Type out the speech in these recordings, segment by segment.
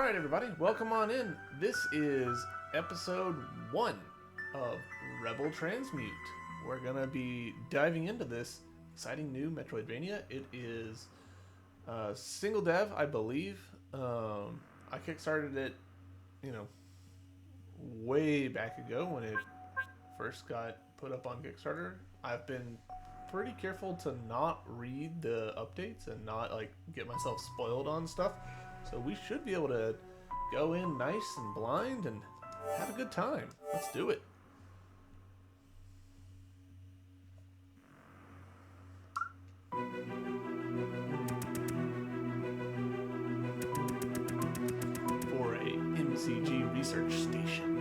Alright everybody, welcome on in. This is episode 1 of Rebel Transmute. We're gonna be diving into this exciting new Metroidvania. It is single dev, I believe. I kickstarted it, way back ago when it first got put up on Kickstarter. I've been pretty careful to not read the updates and not get myself spoiled on stuff. So we should be able to go in nice and blind and have a good time. Let's do it. For a MCG research station.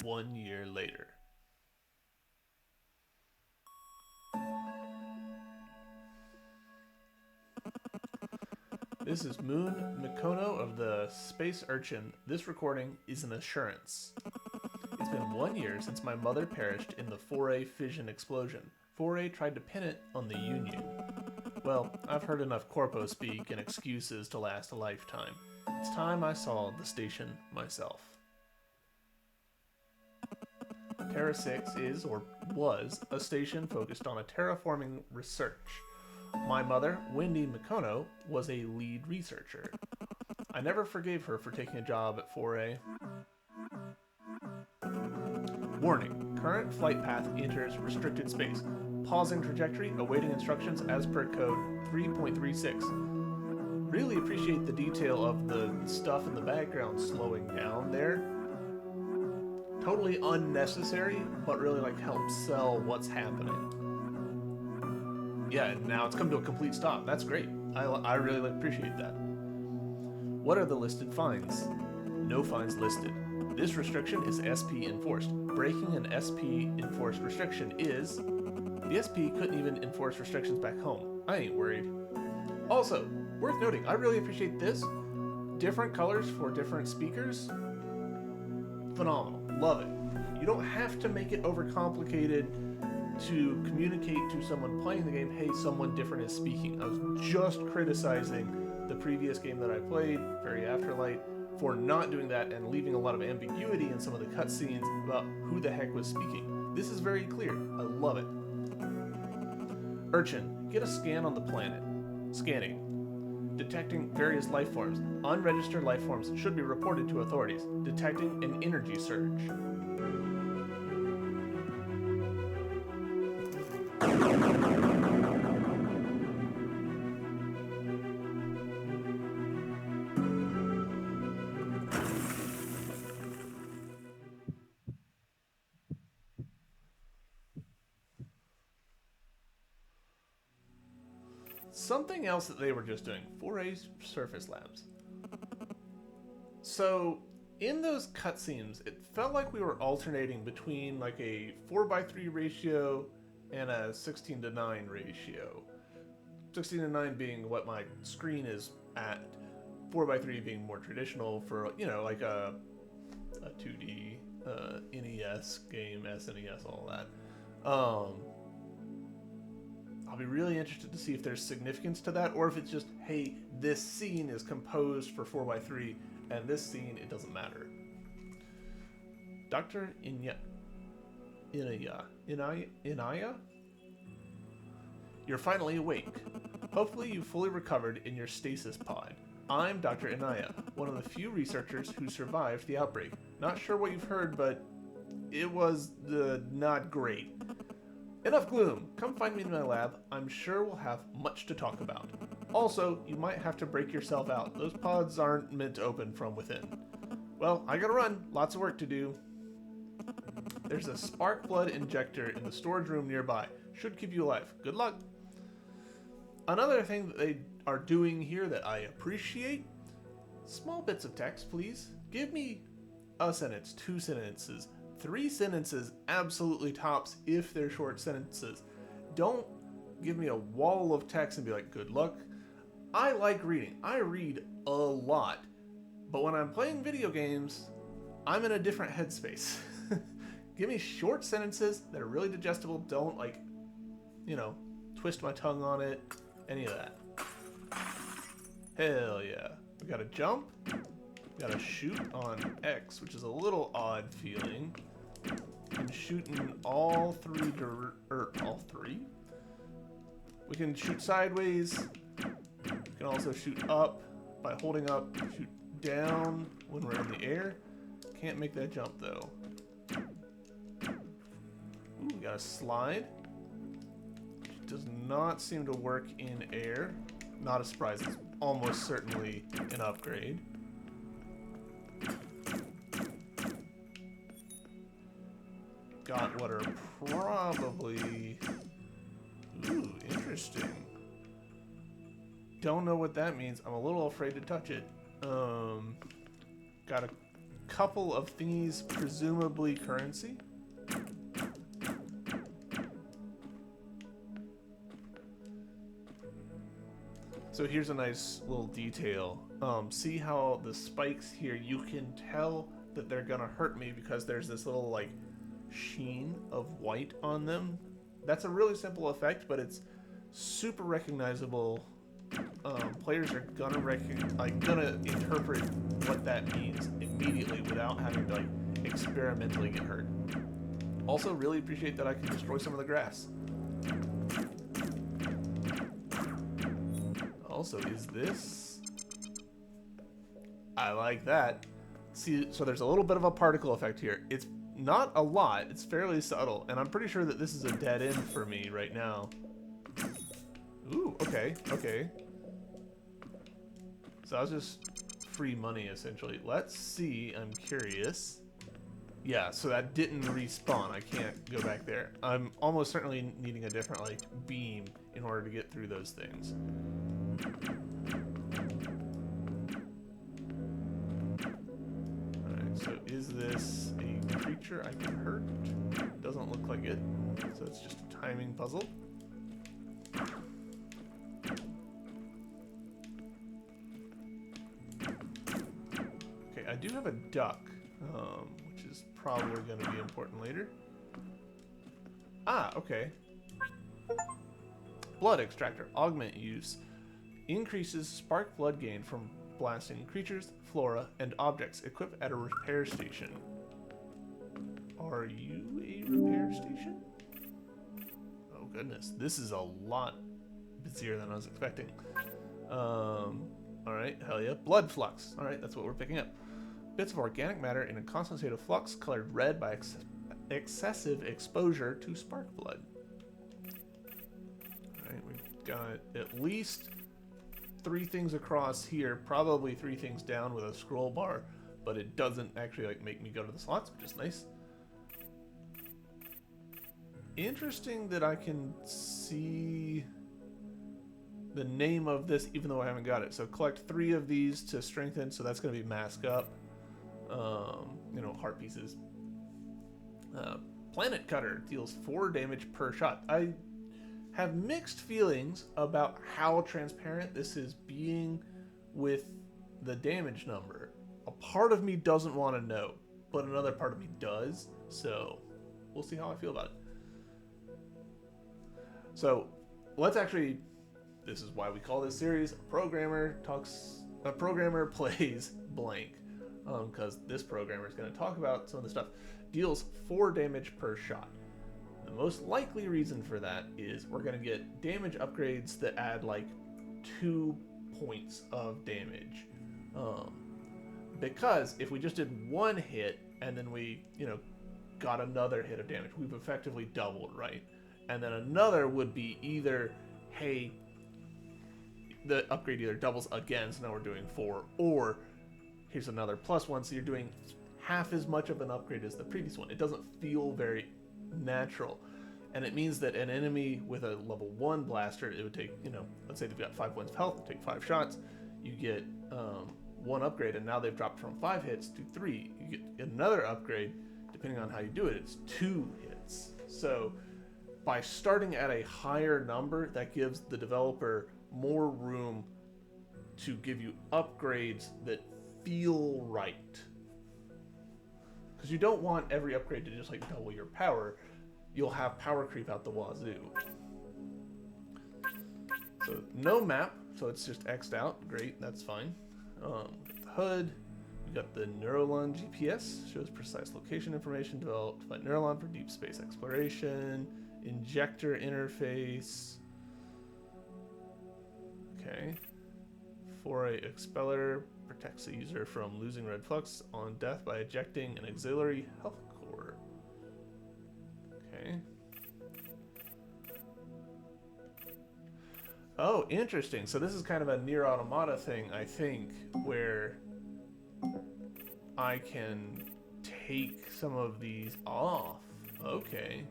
One year later. This is Moon Mikono of the Space Urchin. This recording is an assurance. It's been 1 year since my mother perished in the 4A fission explosion. 4A tried to pin it on the Union. Well, I've heard enough corpo speak and excuses to last a lifetime. It's time I saw the station myself. Terra 6 is, or was, a station focused on a terraforming research. My mother, Wendy Mikono, was a lead researcher. I never forgave her for taking a job at 4A. Warning, current flight path enters restricted space. Pausing trajectory, awaiting instructions as per code 3.36. Really appreciate the detail of the stuff in the background slowing down there. Totally unnecessary, but really helps sell what's happening. Yeah, and now it's come to a complete stop. That's great. I really appreciate that. What are the listed fines? No fines listed. This restriction is SP enforced. Breaking an SP enforced restriction is... The SP couldn't even enforce restrictions back home. I ain't worried. Also, worth noting, I really appreciate this. Different colors for different speakers. Phenomenal. Love it. You don't have to make it overcomplicated to communicate to someone playing the game, hey, someone different is speaking. I was just criticizing the previous game that I played, Fairy Afterlight, for not doing that and leaving a lot of ambiguity in some of the cutscenes about who the heck was speaking. This is very clear. I love it. Urchin, get a scan on the planet. Scanning. Detecting various life forms. Unregistered life forms should be reported to authorities. Detecting an energy surge. Something else that they were just doing, 4A's surface labs. So, in those cutscenes, it felt like we were alternating between a 4:3 ratio and a 16:9 ratio. 16:9 being what my screen is at, 4:3 being more traditional for, a 2D NES game, SNES, all that. I'll be really interested to see if there's significance to that, or if it's just, hey, this scene is composed for 4:3, and this scene, it doesn't matter. Dr. Inaya? You're finally awake. Hopefully you fully recovered in your stasis pod. I'm Dr. Inaya, one of the few researchers who survived the outbreak. Not sure what you've heard, but it was not great. Enough gloom. Come find me in my lab. I'm sure we'll have much to talk about. Also, you might have to break yourself out. Those pods aren't meant to open from within. Well, I gotta run. Lots of work to do. There's a spark blood injector in the storage room nearby. Should keep you alive. Good luck. Another thing that they are doing here that I appreciate. Small bits of text, please. Give me a sentence, 2 sentences. 3 sentences absolutely tops if they're short sentences. Don't give me a wall of text and be like, good luck. I like reading. I read a lot. But when I'm playing video games, I'm in a different headspace. Give me short sentences that are really digestible. Don't, like, you know, twist my tongue on it. Any of that. Hell yeah. We got a jump. We got a shoot on X, which is a little odd feeling. And shooting all three, all three? We can shoot sideways. We can also shoot up by holding up, shoot down when we're in the air. Can't make that jump though. Ooh, we got a slide. Which does not seem to work in air. Not a surprise, it's almost certainly an upgrade. Got what are probably... Ooh, interesting. Don't know what that means. I'm a little afraid to touch it. Got a couple of thingies, presumably currency. So here's a nice little detail. See how the spikes here, you can tell that they're gonna hurt me because there's this little like sheen of white on them. That's a really simple effect, but it's super recognizable. Players are gonna gonna interpret what that means immediately without having to like experimentally get hurt. Also, really appreciate that I can destroy some of the grass. Also, is this? I like that. See, so there's a little bit of a particle effect here. It's not a lot, it's fairly subtle, and I'm pretty sure that this is a dead end for me right now. Ooh, okay, okay. So that was just free money, essentially. Let's see, I'm curious. Yeah, so that didn't respawn. I can't go back there. I'm almost certainly needing a different, like, beam in order to get through those things. Alright, so is this a creature I can hurt? Doesn't look like it. So it's just a timing puzzle. Okay, I do have a duck, which is probably going to be important later. Ah, okay. Blood extractor. Augment use. Increases spark blood gain from blasting creatures, flora, and objects. Equip at a repair station. Are you a repair station? Oh goodness, this is a lot busier than I was expecting. Alright, hell yeah. Blood flux. Alright, that's what we're picking up. Bits of organic matter in a constant state of flux, colored red by excessive exposure to spark blood. Alright, we've got at least 3 things across here, probably 3 things down with a scroll bar, but it doesn't actually like make me go to the slots, which is nice. Interesting that I can see the name of this even though I haven't got it. So collect 3 of these to strengthen, so that's going to be mask up. You know, heart pieces. Planet Cutter deals 4 damage per shot. I have mixed feelings about how transparent this is being with the damage number. A part of me doesn't want to know, but another part of me does, so we'll see how I feel about it. So let's actually, this is why we call this series a programmer plays blank, because this programmer is going to talk about some of the stuff. Deals 4 damage per shot. The most likely reason for that is we're going to get damage upgrades that add like 2 points of damage. Because if we just did 1 hit and then we, you know, got another hit of damage, we've effectively doubled, right? And then another would be either, hey, the upgrade either doubles again, so now we're doing 4, or here's another +1, so you're doing half as much of an upgrade as the previous one. It doesn't feel very natural, and it means that an enemy with a level 1 blaster, it would take, you know, let's say they've got 5 points of health, take 5 shots, you get 1 upgrade, and now they've dropped from 5 hits to 3. You get another upgrade, depending on how you do it, it's 2 hits. So by starting at a higher number, that gives the developer more room to give you upgrades that feel right. Because you don't want every upgrade to just like double your power. You'll have power creep out the wazoo. So no map, so it's just X'd out. Great, that's fine. HUD, we got the Neuralon GPS, shows precise location information developed by Neuralon for deep space exploration. Injector interface. Okay. Foray expeller protects the user from losing red flux on death by ejecting an auxiliary health core. Okay. Oh, interesting. So this is kind of a Nier Automata thing, I think, where I can take some of these off. Okay.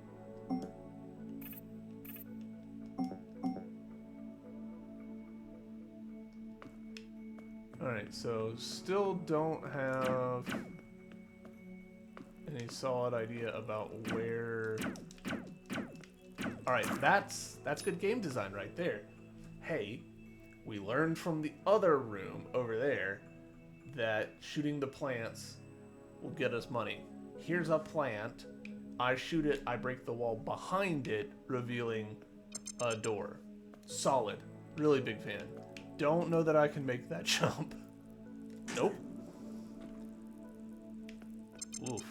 Alright, so still don't have any solid idea about where... Alright, that's good game design right there. Hey, we learned from the other room over there that shooting the plants will get us money. Here's a plant. I shoot it, I break the wall behind it, revealing a door. Solid. Really big fan. Don't know that I can make that jump. Nope. Oof.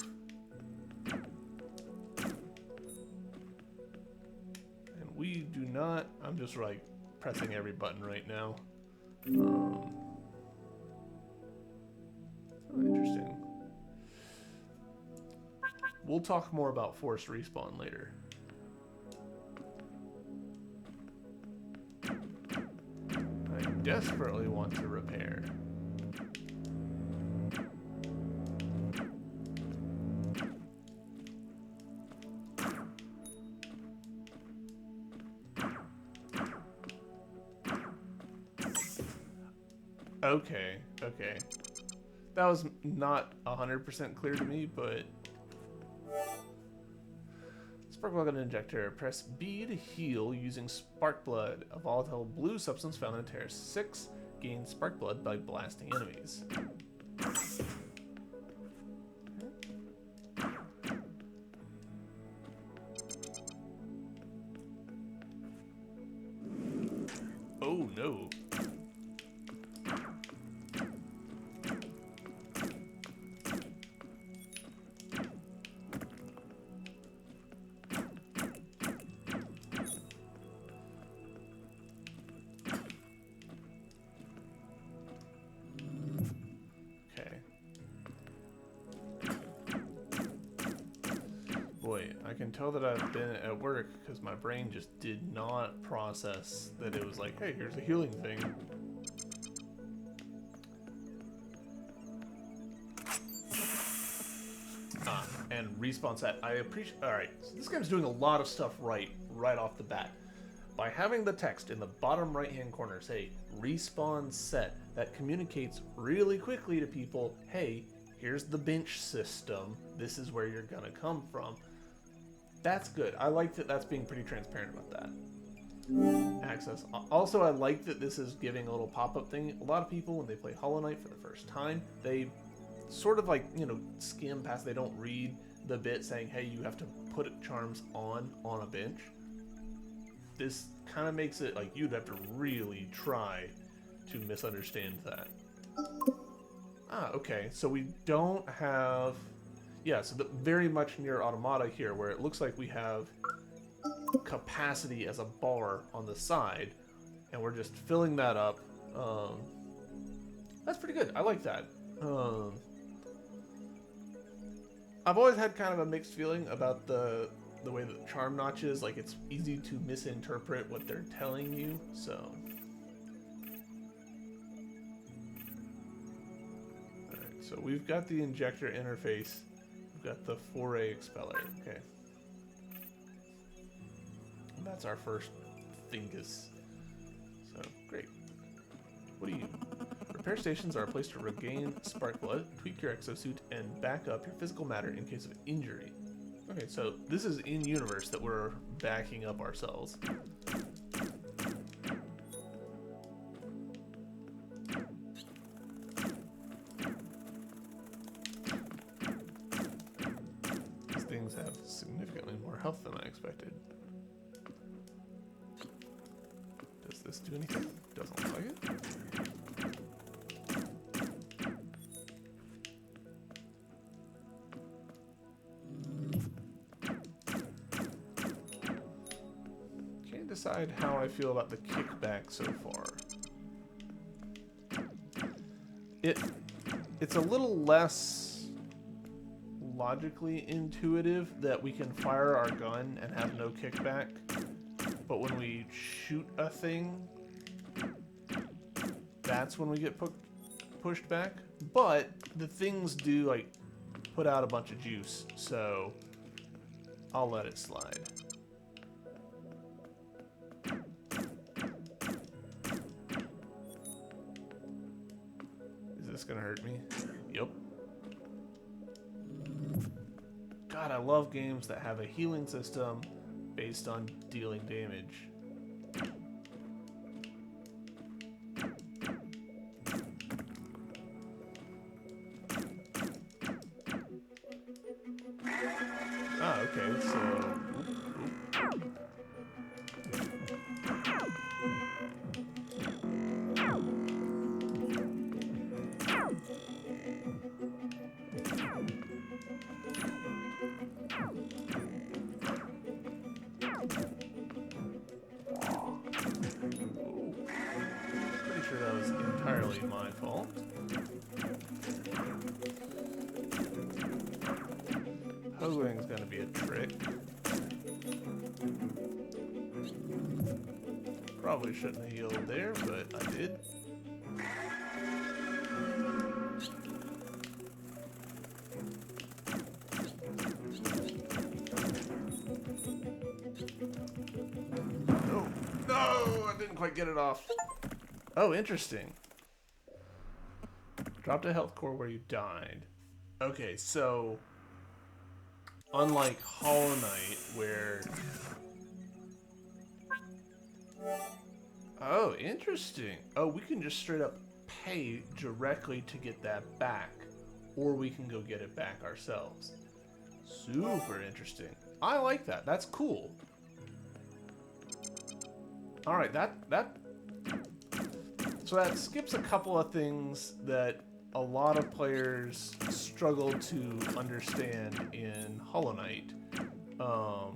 And we do not... I'm just like pressing every button right now. Oh, interesting. We'll talk more about forced respawn later. I desperately want to repair. Okay, okay. That was not 100% clear to me, but... Sparkblood injector. Press B to heal using Sparkblood, a volatile blue substance found in Terrace 6. Gain Sparkblood by blasting enemies. Oh no. Boy, I can tell that I've been at work because my brain just did not process that it was like, hey, here's a healing thing. And respawn set. I appreciate... Alright, so this game's doing a lot of stuff right off the bat. By having the text in the bottom right-hand corner say, respawn set, that communicates really quickly to people, hey, here's the bench system, this is where you're gonna come from. That's good. I like that that's being pretty transparent about that. Access. Also, I like that this is giving a little pop-up thing. A lot of people, when they play Hollow Knight for the first time, they sort of like, you know, skim past, they don't read the bit saying, hey, you have to put charms on a bench. This kind of makes it like you'd have to really try to misunderstand that. Ah, okay, so we don't have... Yeah, so very much near Automata here, where it looks like we have capacity as a bar on the side, and we're just filling that up. That's pretty good. I like that. I've always had kind of a mixed feeling about the way that charm notches, like it's easy to misinterpret what they're telling you, so... Alright, so we've got the injector interface. We've got the foray expeller. Okay. And that's our first thingus. So, great. What do you... Repair stations are a place to regain spark blood, tweak your exosuit, and back up your physical matter in case of injury. Okay, so this is in-universe that we're backing up ourselves. significantly more health than I expected. Does this do anything? Doesn't look like it. Can't decide how I feel about the kickback so far. It's a little less logically intuitive that we can fire our gun and have no kickback, but when we shoot a thing, that's when we get pushed back. But the things do like put out a bunch of juice, so I'll let it slide. Is this gonna hurt me? Yep. God, I love games that have a healing system based on dealing damage. Ah, okay, so... Pretty sure that was entirely my fault. Pogoing's gonna be a trick. Probably shouldn't have healed there, but I did. No! No! I didn't quite get it off. Oh, interesting. Dropped a health core where you died. Okay, so... unlike Hollow Knight, where... Oh, interesting. Oh, we can just straight up pay directly to get that back. Or we can go get it back ourselves. Super interesting. I like that. That's cool. Alright, so that skips a couple of things that a lot of players struggle to understand in Hollow Knight. A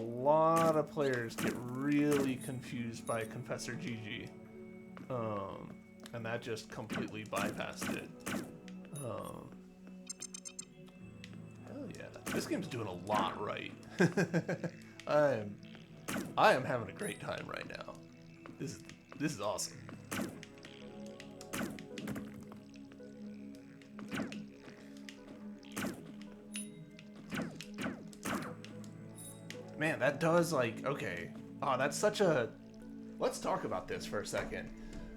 lot of players get really confused by Confessor Gigi, and that just completely bypassed it. Hell yeah, this game's doing a lot right. I am having a great time right now. This is awesome. Man, that does, like, okay. Oh, that's such a... Let's talk about this for a second.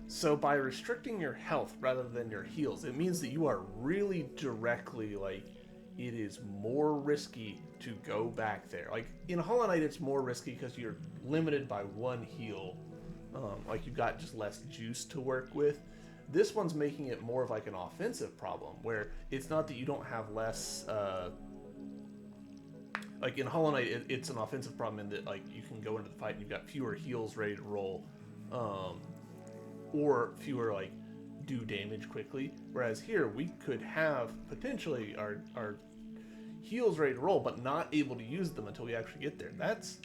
So by restricting your health rather than your heals, it means that you are really directly, like, it is more risky to go back there. Like, in Hollow Knight, it's more risky because you're limited by one heal. Like, you've got just less juice to work with. This one's making it more of, like, an offensive problem, where it's not that you don't have less... like in Hollow Knight, it's an offensive problem in that like you can go into the fight and you've got fewer heals ready to roll, or fewer like do damage quickly. Whereas here we could have potentially our heals ready to roll, but not able to use them until we actually get there. That's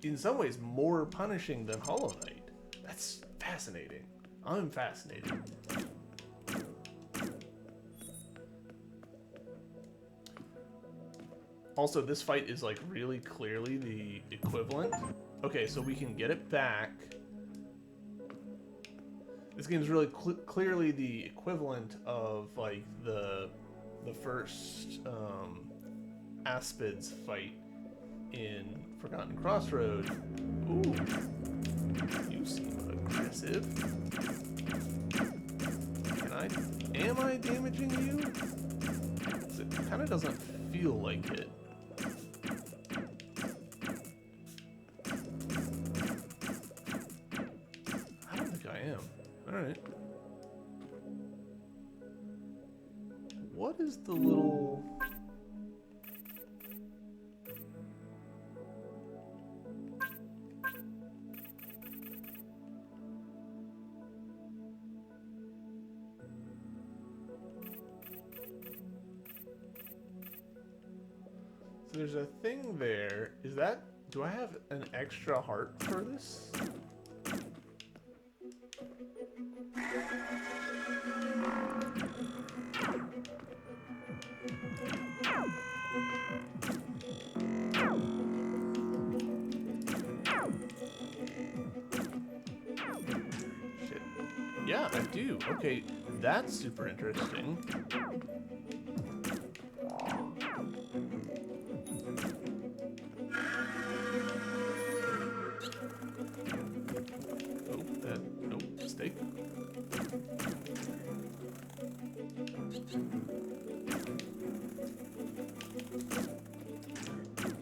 in some ways more punishing than Hollow Knight. That's fascinating. I'm fascinated. Also, this fight is like really clearly the equivalent. Okay, so we can get it back. This game's really clearly the equivalent of like the first Aspids fight in Forgotten Crossroad. Ooh, you seem aggressive. Am I damaging you? It kind of doesn't feel like it. Alright. What is the little... So there's a thing there. Is that... Do I have an extra heart for this? Shit. Yeah, I do. Okay, that's super interesting. Nope, steak.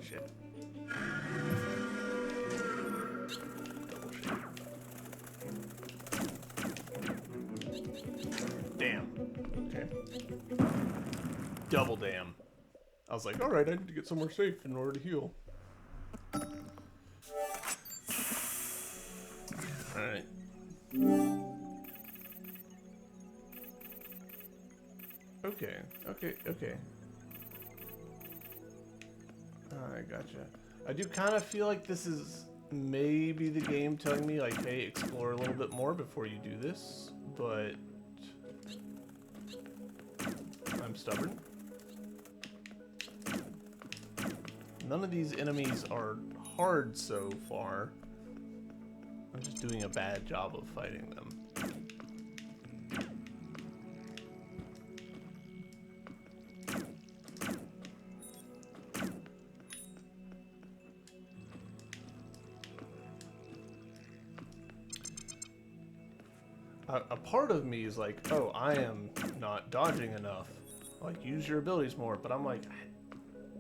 Shit. Double shit. Damn. Okay. Double damn. I was like, alright, I need to get somewhere safe in order to heal. Alright. Okay. I gotcha. I do kind of feel like this is maybe the game telling me, like, hey, explore a little bit more before you do this, but I'm stubborn. None of these enemies are hard so far. I'm just doing a bad job of fighting them. A part of me is like, oh, I am not dodging enough. Like, use your abilities more. But I'm like,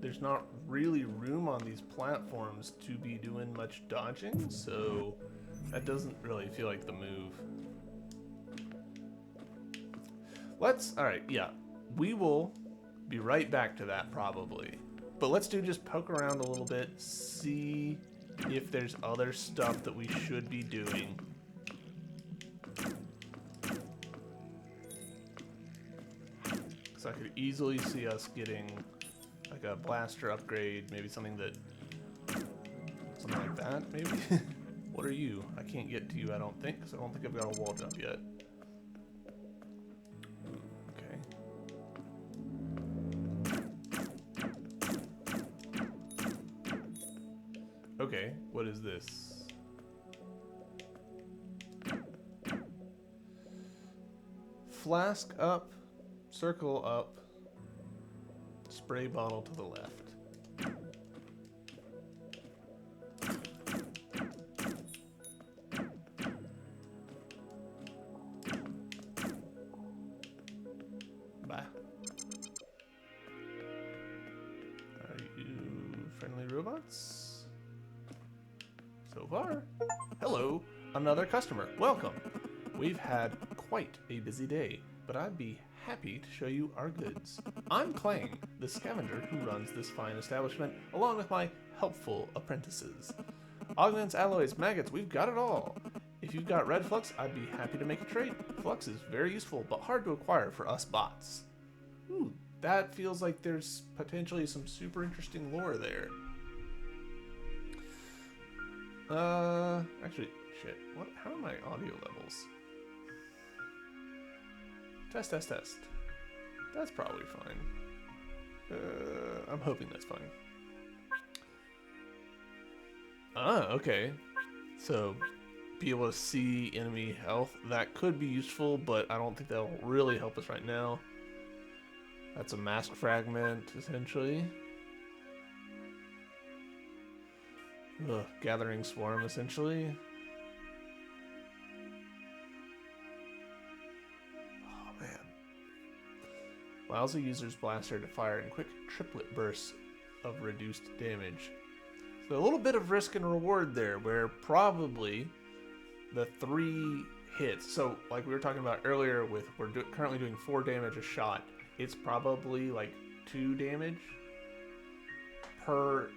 there's not really room on these platforms to be doing much dodging, so that doesn't really feel like the move. Alright, yeah. We will be right back to that probably. But let's just poke around a little bit, see if there's other stuff that we should be doing. So I could easily see us getting like a blaster upgrade, maybe something like that, maybe? What are you? I can't get to you, I don't think, because I don't think I've got a wall jump yet. Okay, what is this? Flask up, circle up, spray bottle to the left. Bye. Are you friendly robots? So far. Hello, another customer. Welcome. We've had quite a busy day, but I'd be happy to show you our goods. I'm Clang, the scavenger who runs this fine establishment, along with my helpful apprentices. Augments, alloys, maggots, we've got it all. If you've got red flux, I'd be happy to make a trade. Flux is very useful, but hard to acquire for us bots. Ooh, that feels like there's potentially some super interesting lore there. Actually, shit. What? How are my audio levels? Test. That's probably fine. I'm hoping that's fine. Ah, okay. So, be able to see enemy health. That could be useful, but I don't think that'll really help us right now. That's a mask fragment, essentially. Ugh, gathering swarm, essentially. Oh, man. Allows a user's blaster to fire in quick triplet bursts of reduced damage. So a little bit of risk and reward there, where probably the 3 hits. So, like we were talking about earlier, with we're currently doing 4 damage a shot. It's probably like 2 damage per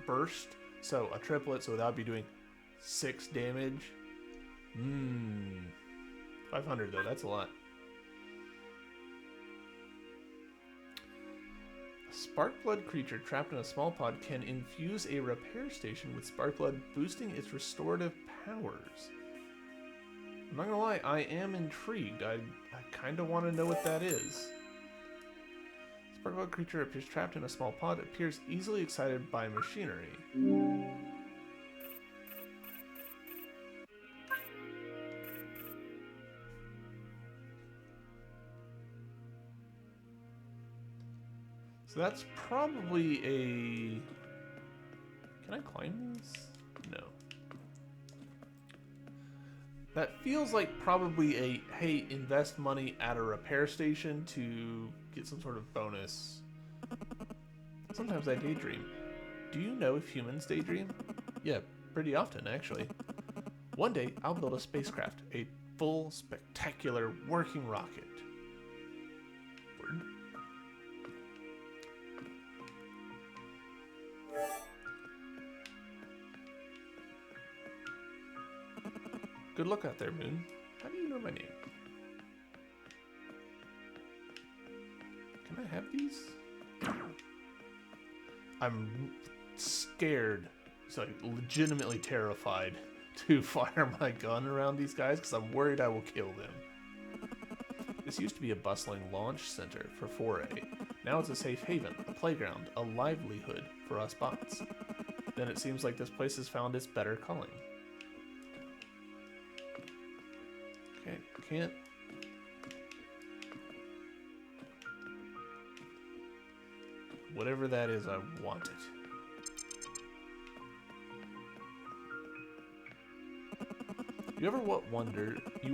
burst. So a triplet, so that would be doing 6 damage. 500 though, that's a lot. Sparkblood creature trapped in a small pod can infuse a repair station with Sparkblood, boosting its restorative powers. I'm not gonna lie, I am intrigued. I kind of want to know what that is. Sparkblood creature appears trapped in a small pod, appears easily excited by machinery. So that's probably a... Can I climb these? No. That feels like probably a, hey, invest money at a repair station to get some sort of bonus. Sometimes I daydream. Do you know if humans daydream? Yeah, pretty often, actually. One day, I'll build a spacecraft, a full, spectacular, working rocket. Word. Good luck out there, Moon. How do you know my name? Can I have these? I'm scared, so legitimately terrified to fire my gun around these guys because I'm worried I will kill them. This used to be a bustling launch center for Foray. Now it's a safe haven, a playground, a livelihood for us bots. Then it seems like this place has found its better calling. Okay, can't. Whatever that is, I want it. You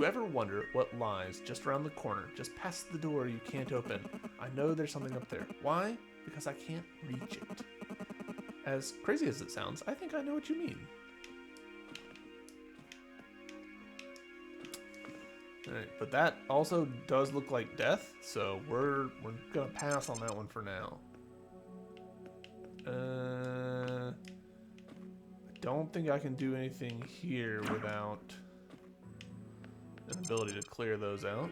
ever wonder what lies just around the corner, just past the door you can't open? I know there's something up there. Why? Because I can't reach it. As crazy as it sounds, I think I know what you mean. Alright, but that also does look like death, so we're gonna pass on that one for now. I don't think I can do anything here without an ability to clear those out.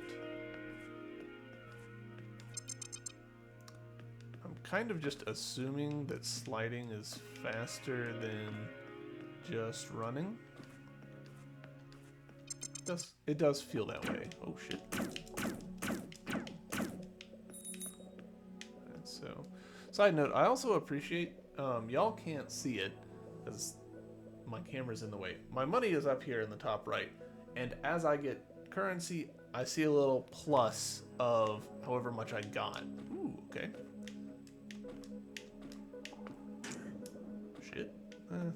I'm kind of just assuming that sliding is faster than just running. It does feel that way. Oh shit. And so, side note, I also appreciate, y'all can't see it because my camera's in the way. My money is up here in the top right, and as I get currency, I see a little plus of however much I got. Ooh, okay. Shit.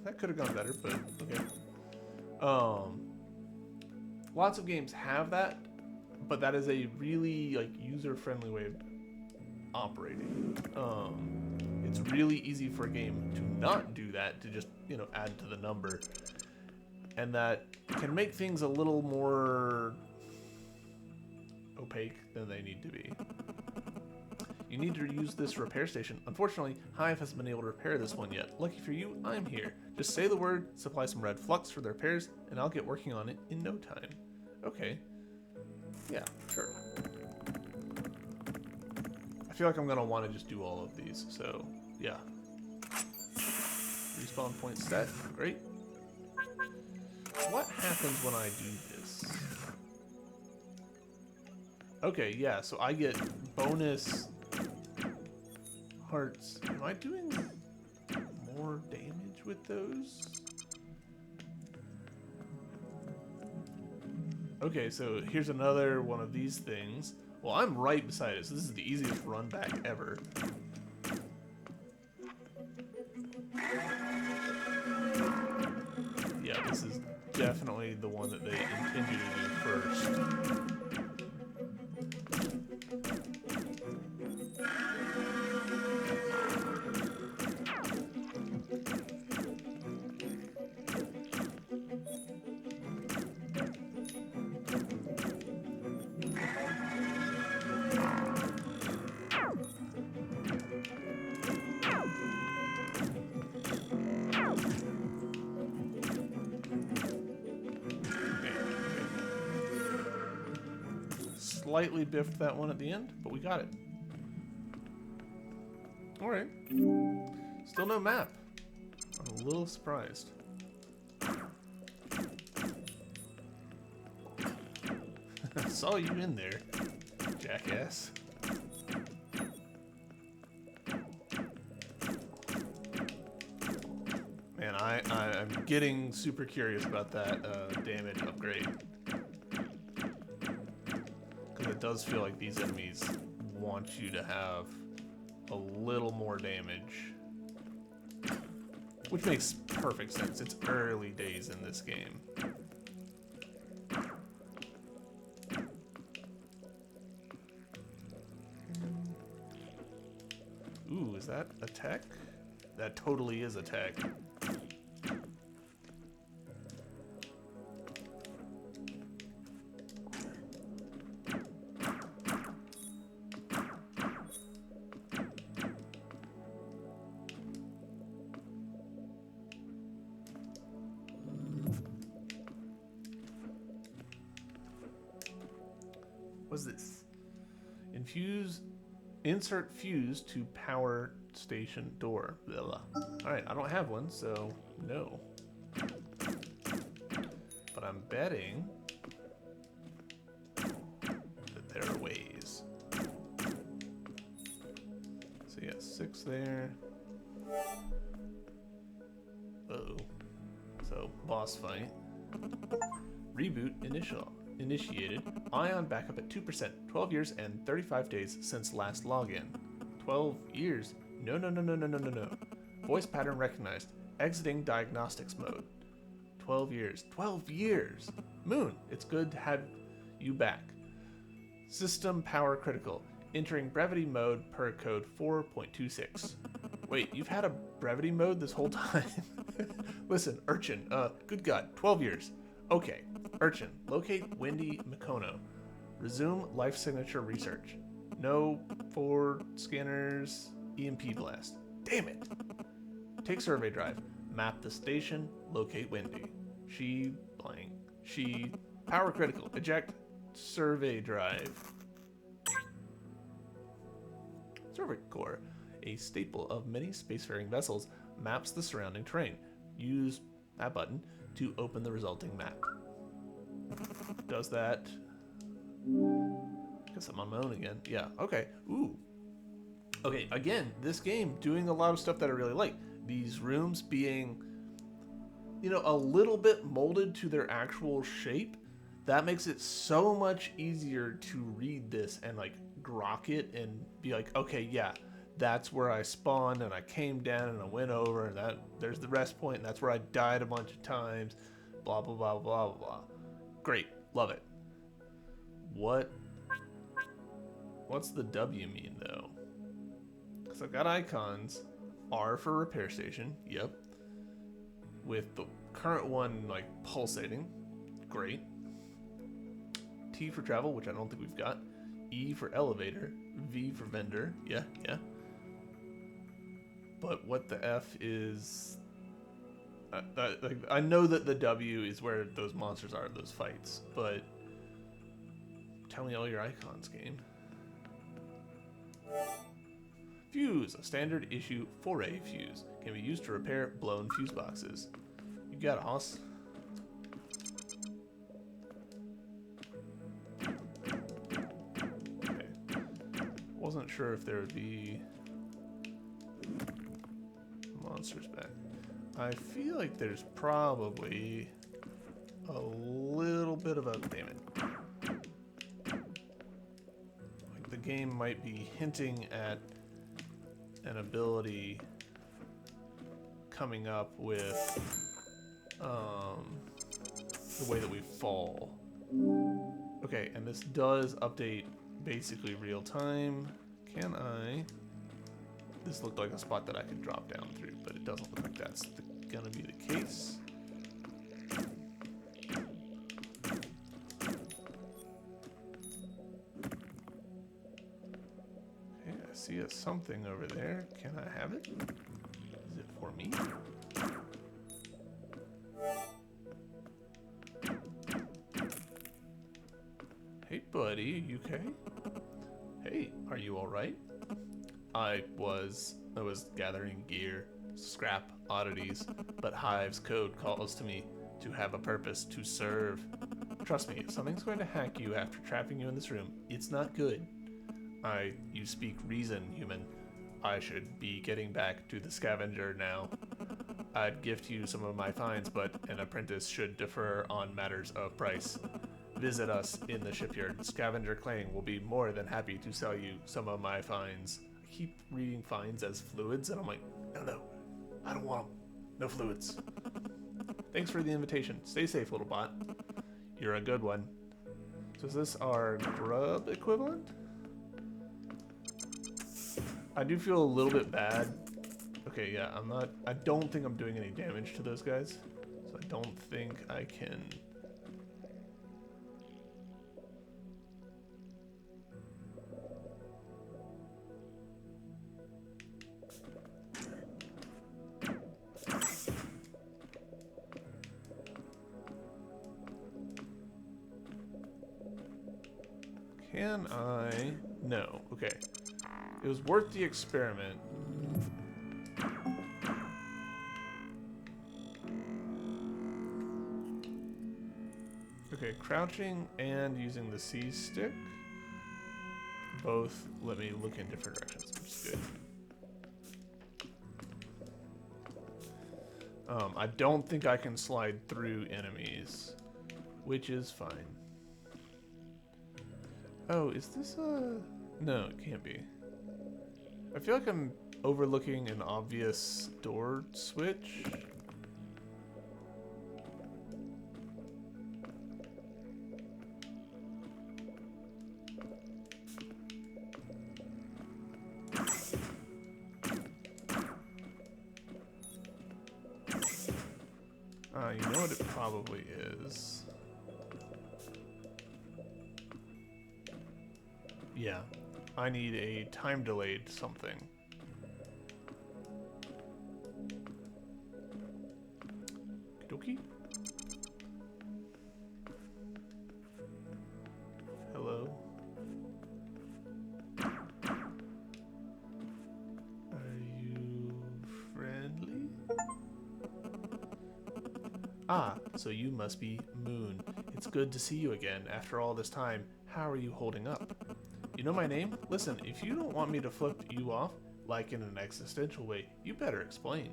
That could have gone better, but okay. Lots of games have that, but that is a really like user-friendly way of operating. It's really easy for a game to not do that, to just, you know, add to the number. And that can make things a little more opaque than they need to be. You need to use this repair station. Unfortunately, Hive hasn't been able to repair this one yet. Lucky for you, I'm here. Just say the word, supply some red flux for the repairs, and I'll get working on it in no time. Okay. Yeah, sure. I feel like I'm gonna want to just do all of these, so yeah. Respawn point set, great. What happens when I do this? Okay, yeah, so I get bonus hearts. Am I doing more damage with those? Okay, so here's another one of these things. Well, I'm right beside it, so this is the easiest run back ever. Yeah, this is definitely the one that they intended to do first. Slightly biffed that one at the end, but we got it. Alright. Still no map. I'm a little surprised. I saw you in there, jackass. Man, I'm getting super curious about that damage upgrade. Because it does feel like these enemies want you to have a little more damage. Which makes perfect sense. It's early days in this game. Ooh, is that a tech? That totally is a tech. What's this? Insert fuse to power station door. Alright, I don't have one, so no. But I'm betting that there are ways. So yeah, 6 there. Uh-oh. So, boss fight. Reboot initiated. Ion backup at 2%. 12 years and 35 days since last login. 12 years? No. Voice pattern recognized. Exiting diagnostics mode. 12 years. 12 years! Moon, it's good to have you back. System power critical. Entering brevity mode per code 4.26. Wait, you've had a brevity mode this whole time? Listen, Urchin, good God, 12 years. Okay, Urchin, locate Wendy Mikono. Resume life signature research. No forward scanners, EMP blast. Damn it! Take survey drive. Map the station, locate Wendy. She blank. She power critical. Eject survey drive. Survey core, a staple of many spacefaring vessels, maps the surrounding terrain. Use that button to open the resulting map. Does that? Guess I'm on my own again. Yeah, okay. Ooh. Okay, again, this game doing a lot of stuff that I really like. These rooms being, you know, a little bit molded to their actual shape. That makes it so much easier to read this and like grok it and be like, okay, yeah, that's where I spawned and I came down and I went over and that there's the rest point and that's where I died a bunch of times. Blah blah blah blah blah. Great, love it. What's the W mean though? Because I've got icons. R for repair station. Yep. With the current one like pulsating. Great. T for travel, which I don't think we've got. E for elevator. V for vendor. Yeah. But what the F is... I know that the W is where those monsters are in those fights, but... Tell me all your icons, game. Fuse, a standard issue 4A fuse. Can be used to repair blown fuse boxes. You got it, Hoss. Okay. Wasn't sure if there would be monsters back. I feel like there's probably a little bit of a... Damn it. Like the game might be hinting at an ability coming up with the way that we fall. Okay, and this does update basically real time. Can I... This looked like a spot that I could drop down through, but it doesn't look like that's gonna be the case. Okay, I see a something over there. Can I have it? Is it for me? Hey buddy, you okay? Hey, are you alright? I was I was gathering gear, scrap, oddities, but Hive's code calls to me to have a purpose, to serve. Trust me, if something's going to hack you after trapping you in this room, it's not good. You speak reason, human. I should be getting back to the scavenger now. I'd gift you some of my finds, but an apprentice should defer on matters of price. Visit us in the shipyard. Scavenger Clang will be more than happy to sell you some of my finds. I keep reading finds as fluids, and I'm like, no, I don't want them. No fluids. Thanks for the invitation. Stay safe, little bot. You're a good one. So is this our grub equivalent? I do feel a little bit bad. Okay, yeah, I don't think I'm doing any damage to those guys. So I don't think I can... Can I? No. Okay. It was worth the experiment. Okay, crouching and using the C stick both let me look in different directions, which is good. I don't think I can slide through enemies, which is fine. Oh, is this a... No, it can't be. I feel like I'm overlooking an obvious door switch. You know what it probably is. Yeah, I need a time delayed something. Okie dokie. Hello. Are you friendly? Ah, so you must be Moon. It's good to see you again after all this time. How are you holding up? You know my name? Listen, if you don't want me to flip you off, like in an existential way, you better explain.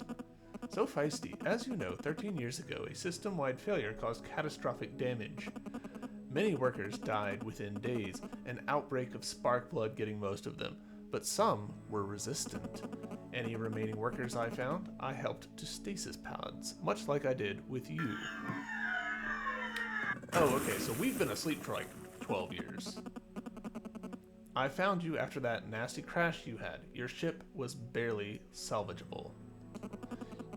So feisty. As you know, 13 years ago, a system-wide failure caused catastrophic damage. Many workers died within days, an outbreak of spark blood getting most of them, but some were resistant. Any remaining workers I found, I helped to stasis pods, much like I did with you. Oh, okay, so we've been asleep for like 12 years. I found you after that nasty crash you had. Your ship was barely salvageable.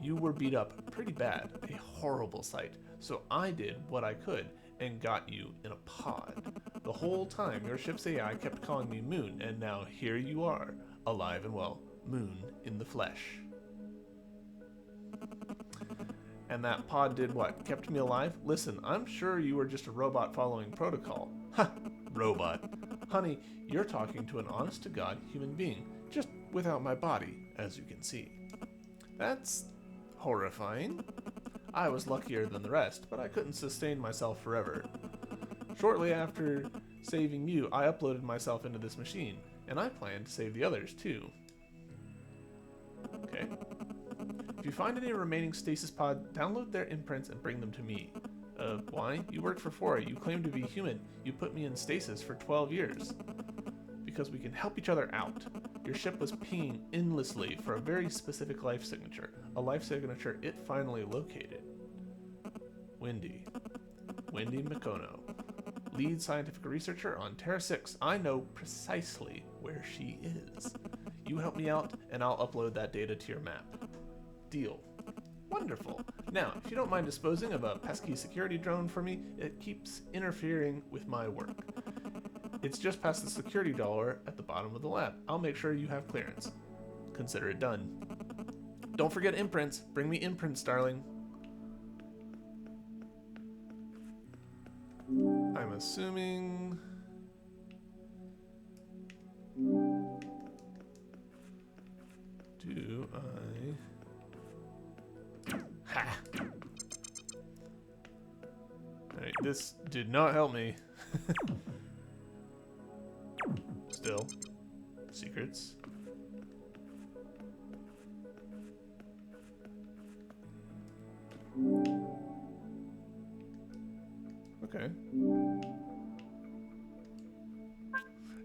You were beat up pretty bad, a horrible sight, so I did what I could and got you in a pod. The whole time your ship's AI kept calling me Moon, and now here you are, alive and well, Moon in the flesh. And that pod did what? Kept me alive? Listen, I'm sure you were just a robot following protocol. Ha! Robot. Honey, you're talking to an honest-to-God human being, just without my body, as you can see. That's horrifying. I was luckier than the rest, but I couldn't sustain myself forever. Shortly after saving you, I uploaded myself into this machine, and I plan to save the others too. Okay. If you find any remaining stasis pod, download their imprints and bring them to me. Why? You worked for Quarry. You claim to be human. You put me in stasis for 12 years. Because we can help each other out. Your ship was pinging endlessly for a very specific life signature. A life signature it finally located. Wendy. Wendy Mikono. Lead scientific researcher on Terra 6. I know precisely where she is. You help me out, and I'll upload that data to your map. Deal. Wonderful. Now, if you don't mind disposing of a pesky security drone for me, it keeps interfering with my work. It's just past the security door at the bottom of the lab. I'll make sure you have clearance. Consider it done. Don't forget imprints. Bring me imprints, darling. I'm assuming... Do I... Ha! Alright, this did not help me. Still. Secrets. Okay.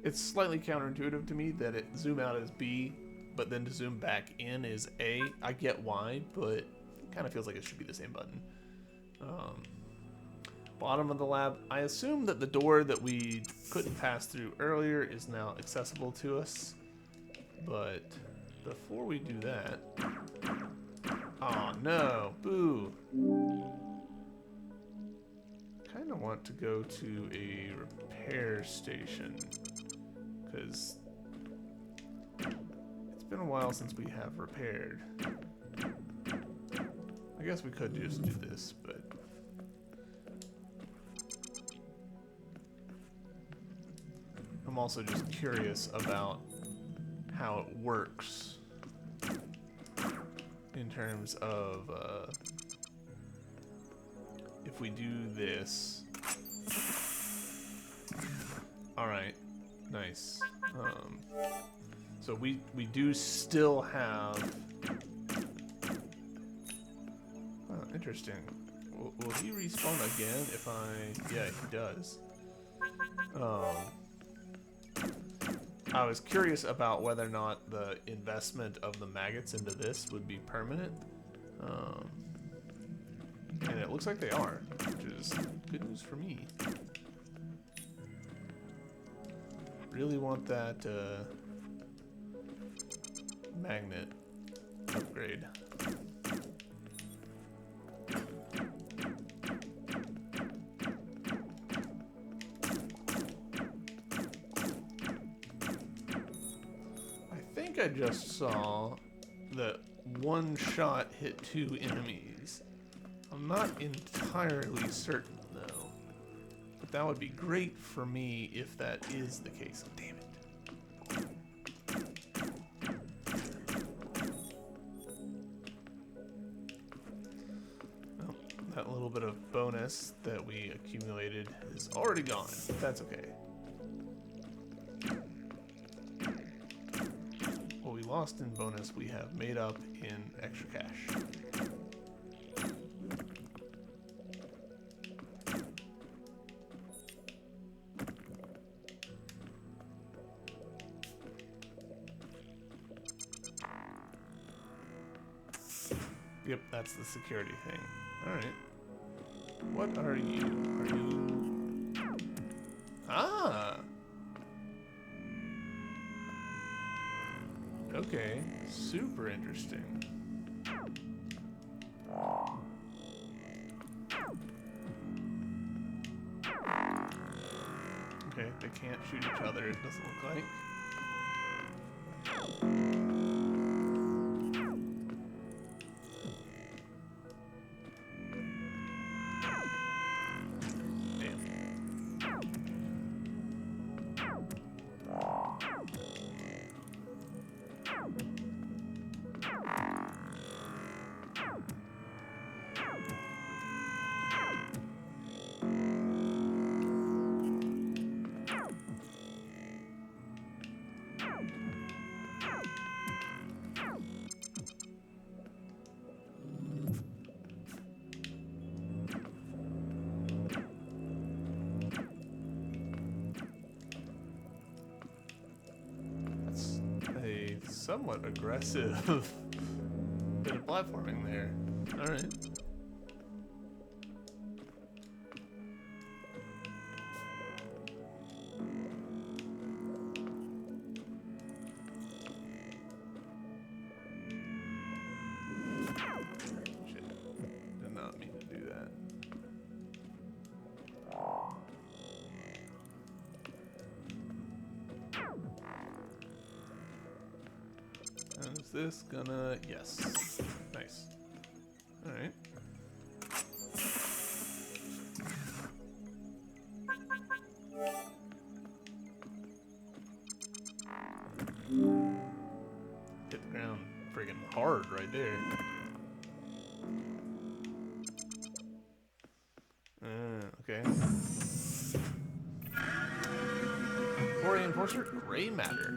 It's slightly counterintuitive to me that it zoom out as B, but then to zoom back in is A. I get why, but it kind of feels like it should be the same button. Bottom of the lab. I assume that the door that we couldn't pass through earlier is now accessible to us. But before we do that... Oh no! Boo! Kind of want to go to a repair station. Because it's been a while since we have repaired. I guess we could just do this, but... I'm also just curious about how it works in terms of if we do this. Alright, nice. So we do still have... Oh, interesting. Will he respawn again if I... Yeah, he does. I was curious about whether or not the investment of the maggots into this would be permanent. And it looks like they are, which is good news for me. Really want that magnet upgrade. I just saw that one shot hit 2 enemies. I'm not entirely certain though, but that would be great for me if that is the case. Damn it. Well, that little bit of bonus that we accumulated is already gone. That's okay. Lost in bonus we have made up in extra cash. Yep, that's the security thing. Alright. What are you? Are you... Ah! Okay, super interesting. Okay, they can't shoot each other, it doesn't look like. Somewhat aggressive bit of platforming there. Alright. Shit. Did not mean to do that. Is this gonna... Yes. Nice. Alright. Hit the ground right there. Okay. 4A Enforcer, Gray Matter.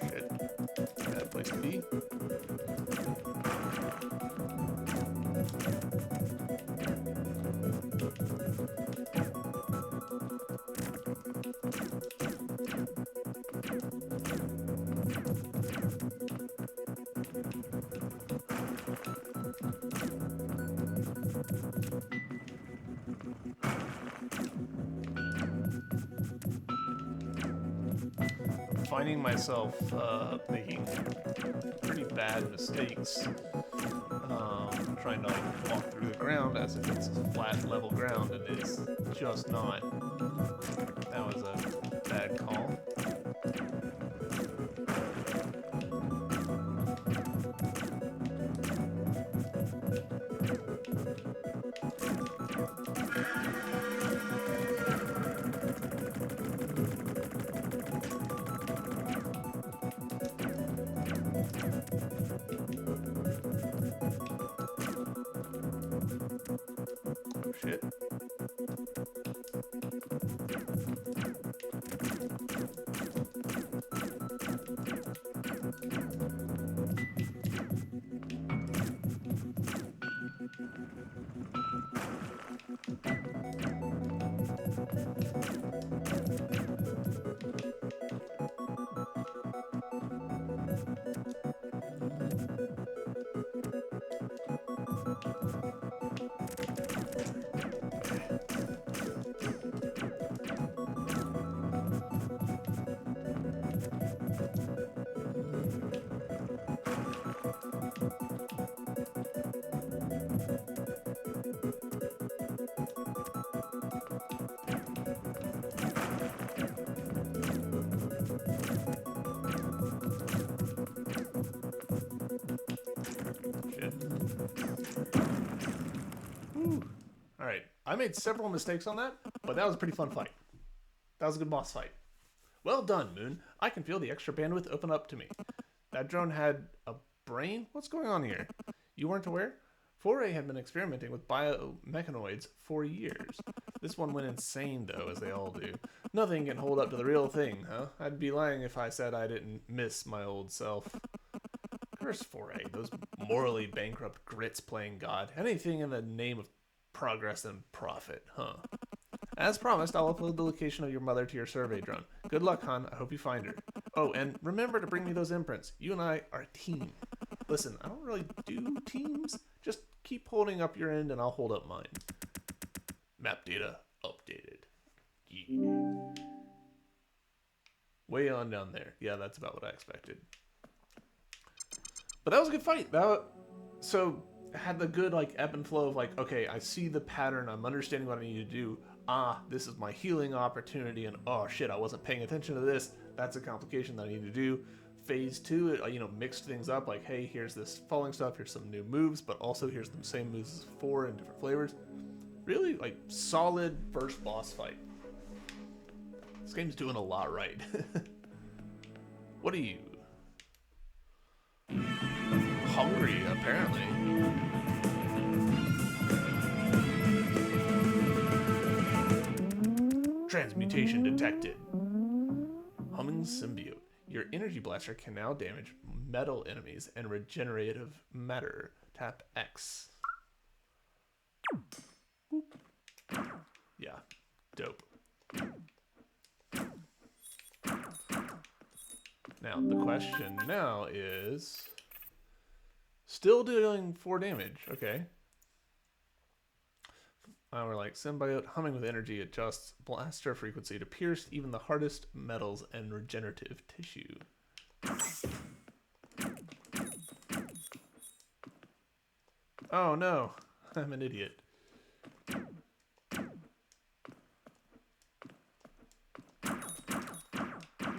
Shit. Bad place to be. Finding myself making pretty bad mistakes, trying to like walk through the ground as if it's flat, level ground, and it's just not. That was a bad call. Shit. Alright, I made several mistakes on that, but that was a pretty fun fight. That was a good boss fight. Well done, Moon. I can feel the extra bandwidth open up to me. That drone had a brain? What's going on here? You weren't aware? 4A had been experimenting with biomechanoids for years. This one went insane, though, as they all do. Nothing can hold up to the real thing, huh? I'd be lying if I said I didn't miss my old self. Curse 4A, those morally bankrupt grits playing God. Anything in the name of progress and profit, huh? As promised, I'll upload the location of your mother to your survey drone. Good luck, hon. I hope you find her. Oh, and remember to bring me those imprints. You and I are a team. Listen, I don't really do teams. Just keep holding up your end and I'll hold up mine. Map data updated. Yeah. Way on down there. Yeah, that's about what I expected. But that was a good fight. So had the good like ebb and flow of like, okay, I see the pattern, I'm understanding what I need to do. Ah, this is my healing opportunity, and oh shit, I wasn't paying attention to this. That's a complication that I need to do. Phase 2, it mixed things up, like, hey, here's this falling stuff, here's some new moves, but also here's the same moves as 4 in different flavors. Really, like, solid first boss fight. This game's doing a lot right. What are you? Hungry, apparently. Transmutation detected. Humming Symbiote. Your energy blaster can now damage metal enemies and regenerative matter. Tap X. Boop. Yeah, dope. Now, the question now is... Still dealing 4 damage, okay. We're like, Symbiote, humming with energy, adjusts blaster frequency to pierce even the hardest metals and regenerative tissue. Oh no, I'm an idiot.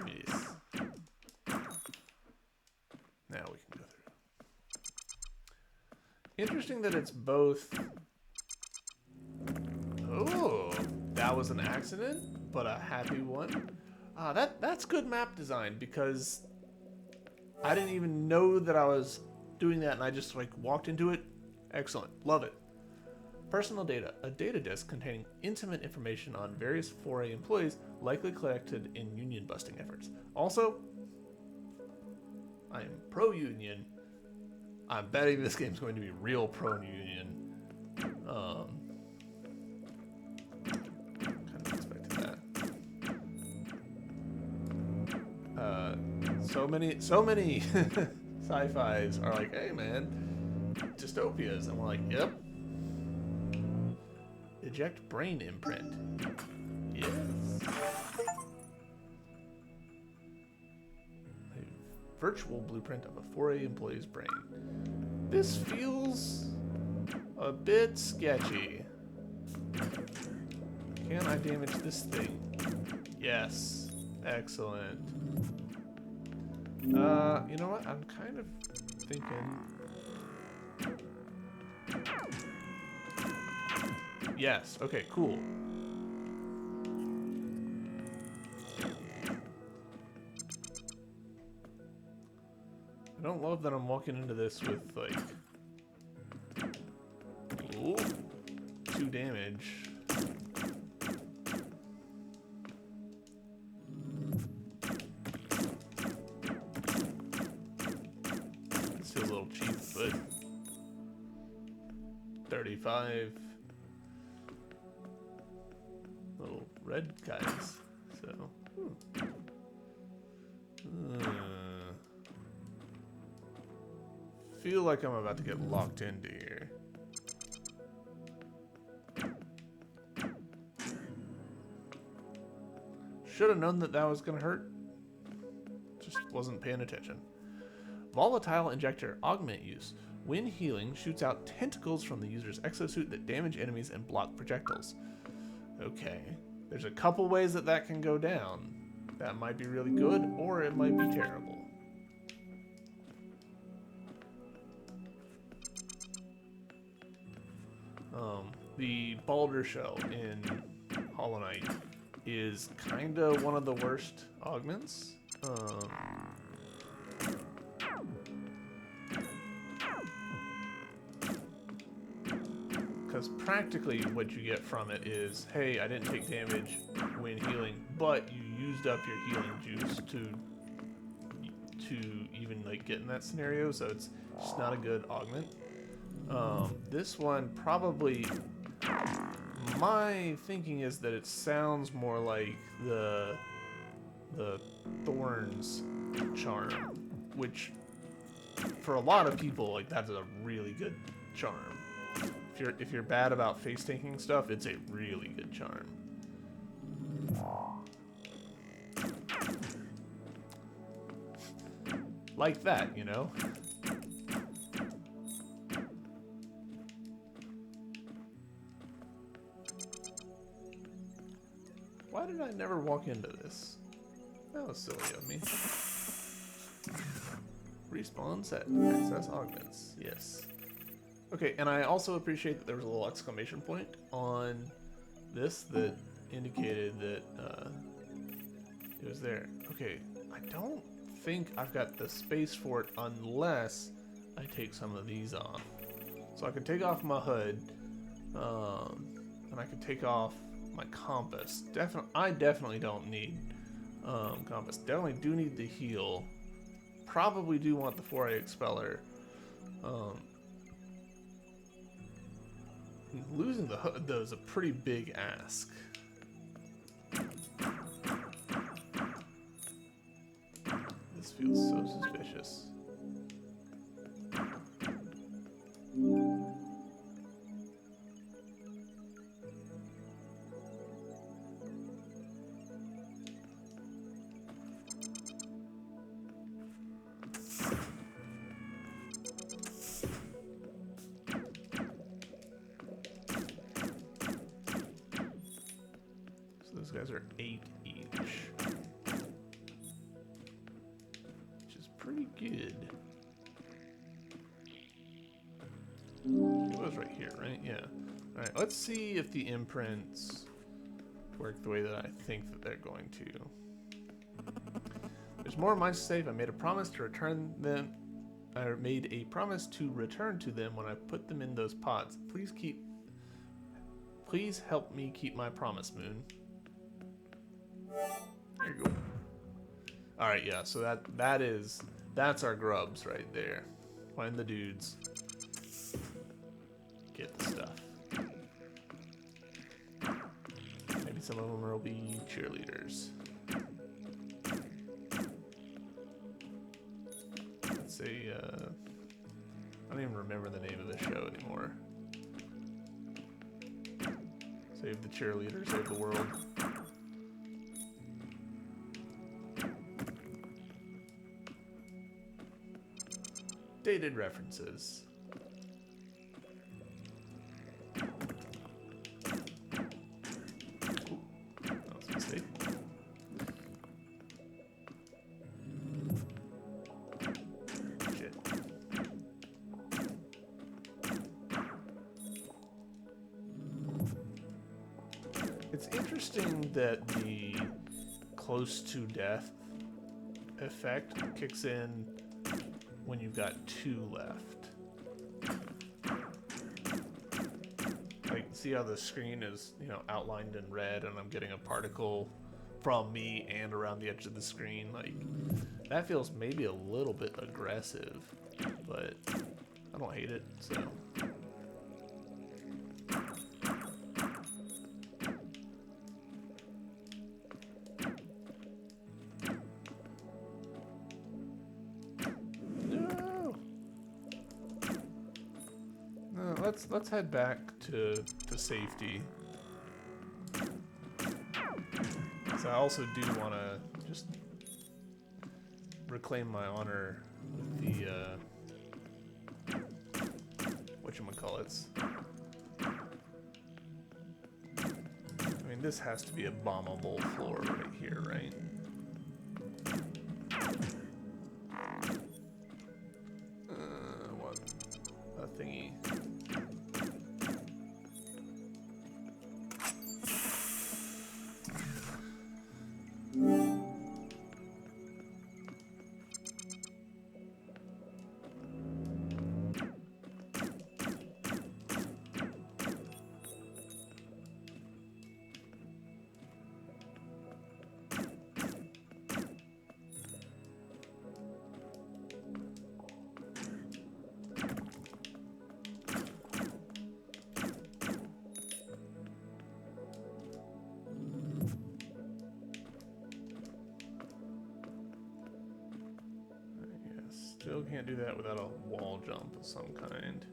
Yes. Now we can go through. Interesting that it's both. Oh, that was an accident, but a happy one. That's good map design because I didn't even know that I was doing that, and I just like walked into it. Excellent, love it. Personal data, a data disk containing intimate information on various 4A employees likely collected in union busting efforts. Also, I am pro-union. I'm betting this game's going to be real pro-union. Kind of expected that. So many sci-fis are like, hey man, dystopias, and we're like, yep. Eject brain imprint. Yes. A virtual blueprint of a 4A employee's brain. This feels a bit sketchy. Can I damage this thing? Yes. Excellent. You know what? I'm kind of thinking... Yes. Okay, cool. I don't love that I'm walking into this with, like... Ooh, 2 damage. This feels a little cheap, but... 35... Little red guys, so... Feel like I'm about to get locked into here. Should have known that that was gonna hurt. Just wasn't paying attention. Volatile injector, augment use. When healing, shoots out tentacles from the user's exosuit that damage enemies and block projectiles. Okay, there's a couple ways that that can go down. That might be really good, or it might be terrible. The Balder Shell in Hollow Knight is kind of one of the worst augments. Because practically what you get from it is, hey, I didn't take damage when healing, but you used up your healing juice to even like get in that scenario, so it's just not a good augment. This one probably, my thinking is that it sounds more like the Thorns charm, which for a lot of people, like, that's a really good charm. If you're bad about face tanking stuff, it's a really good charm. Like that, you know? Why did I never walk into this? That was silly of me. Respawn set. Access augments. Yes. Okay, and I also appreciate that there was a little exclamation point on this that indicated that it was there. Okay, I don't think I've got the space for it unless I take some of these off. So I can take off my hood, and I can take off my compass. I definitely don't need compass. Definitely do need the heal. Probably do want the 4A expeller. Losing the hood, though, is a pretty big ask. This feels so suspicious. These guys are 8 each. Which is pretty good. It was right here, right? Yeah. Alright, let's see if the imprints work the way that I think that they're going to. There's more mines to save. I made a promise to return them. I made a promise to return to them when I put them in those pods. Please help me keep my promise, Moon. There you go. Alright, yeah, so that's our grubs right there. Find the dudes. Get the stuff. Maybe some of them will be cheerleaders. Let's say, I don't even remember the name of the show anymore. Save the cheerleader, save the world. Dated references. Ooh, that was a mistake. Shit. It's interesting that the close to death effect kicks in when you've got 2 left. Like, see how the screen is, you know, outlined in red and I'm getting a particle from me and around the edge of the screen. Like, that feels maybe a little bit aggressive, but I don't hate it, so. Let's head back to safety. So I also do want to just reclaim my honor with the whatchamacallits. I mean, this has to be a bombable floor right here, right? What a thingy. Still can't do that without a wall jump of some kind.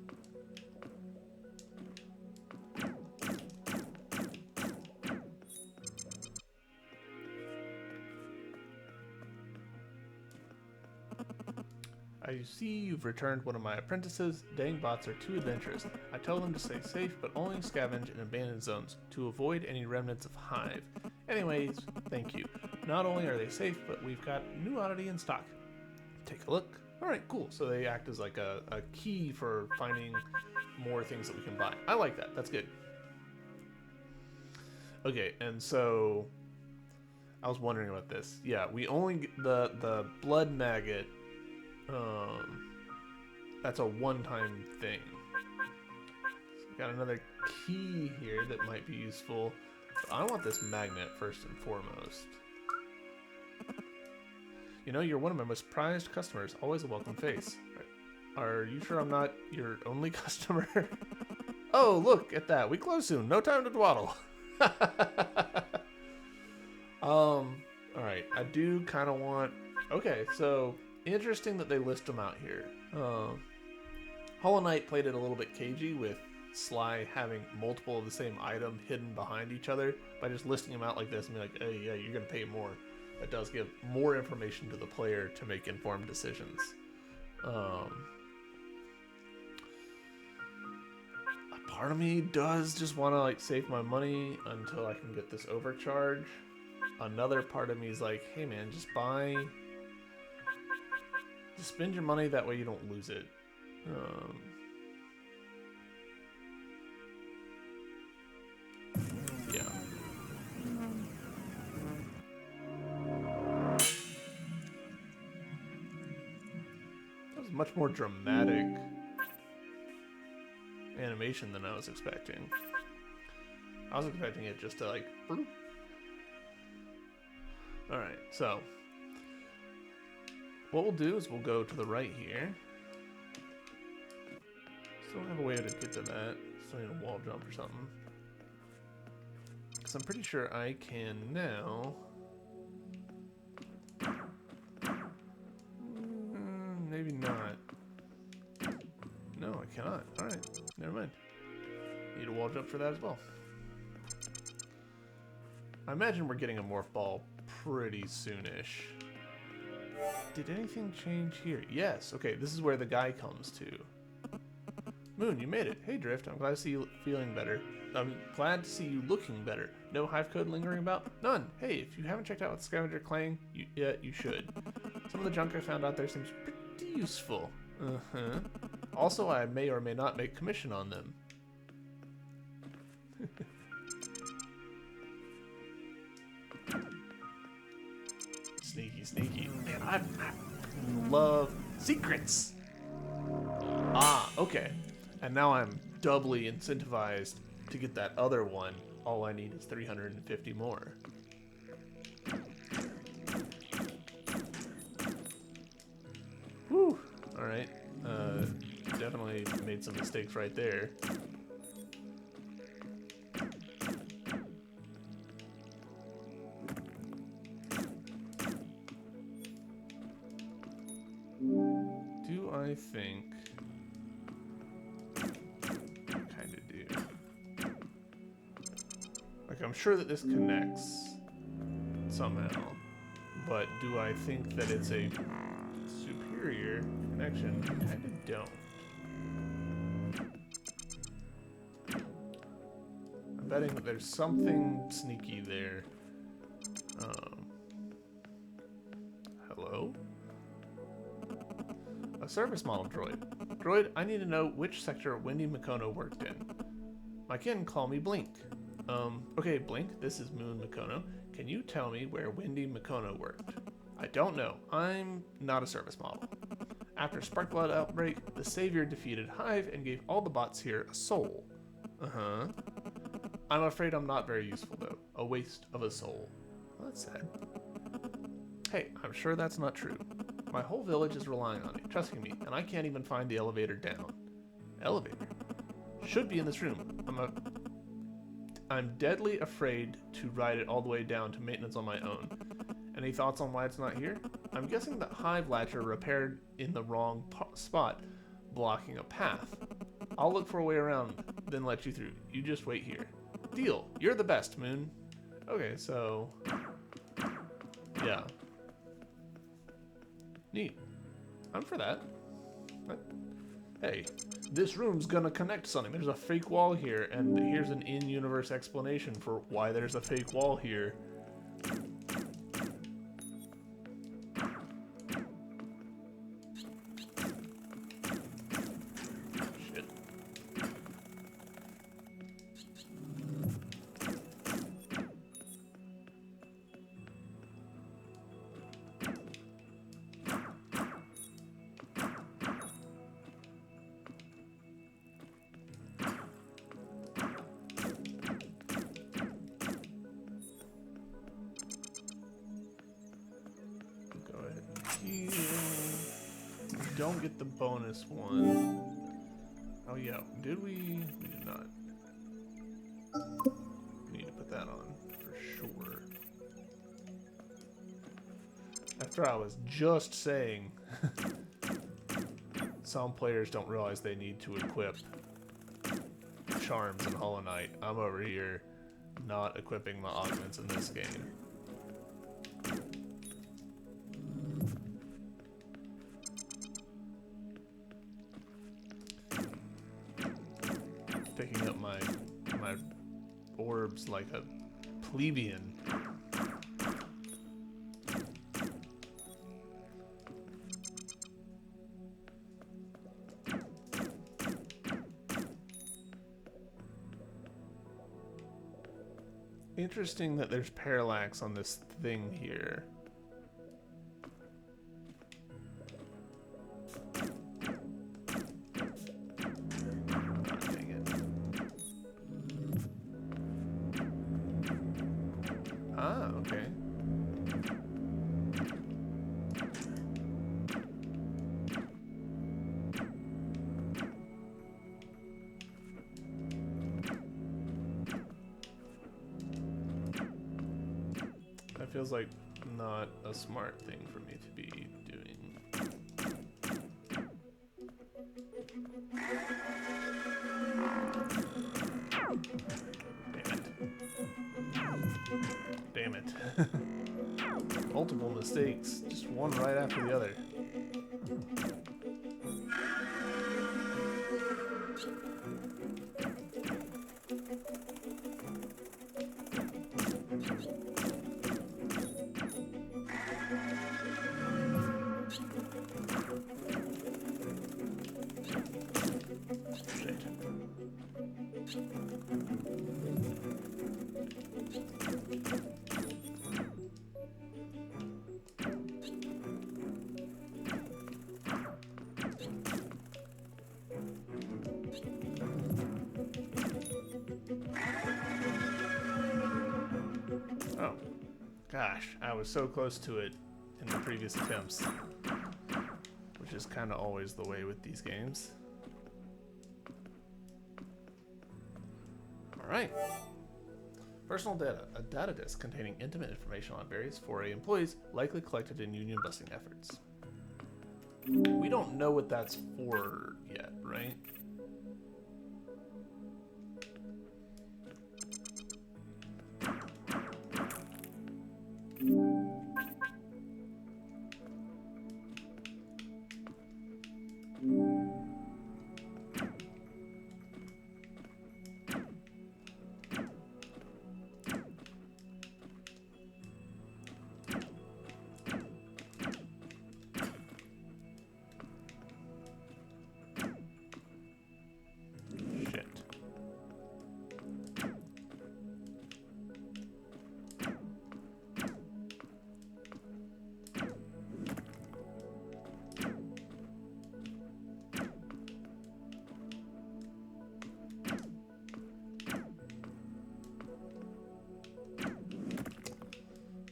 I see you've returned one of my apprentices. Dang bots are too adventurous. I tell them to stay safe, but only scavenge in abandoned zones to avoid any remnants of hive. Anyways, thank you. Not only are they safe, but we've got new oddity in stock. Take a look. Alright, cool. So they act as like a key for finding more things that we can buy. I like that. That's good. Okay, and so I was wondering about this. Yeah, we only get the blood maggot. That's a one-time thing. So we got another key here that might be useful. But I want this magnet first and foremost. You know, you're one of my most prized customers. Always a welcome face. Are you sure I'm not your only customer? Oh, look at that. We close soon. No time to dawdle. Alright. I do kind of want... Okay, so interesting that they list them out here. Hollow Knight played it a little bit cagey with Sly having multiple of the same item hidden behind each other by just listing them out like this and be like, hey, yeah, you're going to pay more. That does give more information to the player to make informed decisions. A Part of me does just want to like save my money until I can get this overcharge. Another part of me is like, hey man, just spend your money, that way you don't lose it. Yeah. That was much more dramatic animation than I was expecting. I was expecting it just to like... Alright, so... what we'll do is we'll go to the right here. Still don't have a way to get to that. Still need a wall jump or something. Because I'm pretty sure I can now... maybe not. No, I cannot. Alright, never mind. Need a wall jump for that as well. I imagine we're getting a morph ball pretty soonish. Did anything change here? Yes. Okay, this is where the guy comes to. Moon, you made it. Hey, Drift. I'm glad to see you feeling better. I'm glad to see you looking better. No hive code lingering about? None. Hey, if you haven't checked out what Scavenger Camp, you should. Some of the junk I found out there seems pretty useful. Uh-huh. Also, I may or may not make commission on them. Sneaky, sneaky. Man, I love secrets. Ah, okay. And now I'm doubly incentivized to get that other one. All I need is 350 more. Whew. Alright. Definitely made some mistakes right there. Do I think... kind of do. Like, I'm sure that this connects somehow, but do I think that it's a superior connection? I kind of don't. I'm betting that there's something sneaky there. Hello? A service model droid. Droid, I need to know which sector Wendy Makono worked in. My kin call me Blink. Okay, Blink, this is Moon Makono. Can you tell me where Wendy Makono worked? I don't know. I'm not a service model. After Sparkblood outbreak, the Savior defeated Hive and gave all the bots here a soul. Uh-huh. I'm afraid I'm not very useful, though. A waste of a soul. Well, that's sad. Hey, I'm sure that's not true. My whole village is relying on me, trusting me, and I can't even find the elevator down. Elevator? Should be in this room. I'm deadly afraid to ride it all the way down to maintenance on my own. Any thoughts on why it's not here? I'm guessing that Hive Latcher repaired in the wrong spot, blocking a path. I'll look for a way around, then let you through. You just wait here. Deal. You're the best, Moon. Okay, so... yeah. Neat. I'm for that. Hey, this room's gonna connect to something. There's a fake wall here, and here's an in-universe explanation for why there's a fake wall here. Shit. Don't get the bonus one. Oh yeah, did we? We did not. We need to put that on for sure. After I was just saying, some players don't realize they need to equip charms in Hollow Knight. I'm over here not equipping my augments in this game. Picking up my orbs like a plebeian. Interesting that there's parallax on this thing here. Dang it. Ah, okay. That feels like not a smart thing for me to be doing. Damn it. Multiple mistakes, just one right after the other. Oh, gosh, I was so close to it in the previous attempts, which is kind of always the way with these games. All right. Personal data, a data disk containing intimate information on various 4A employees likely collected in union busting efforts. We don't know what that's for yet, right?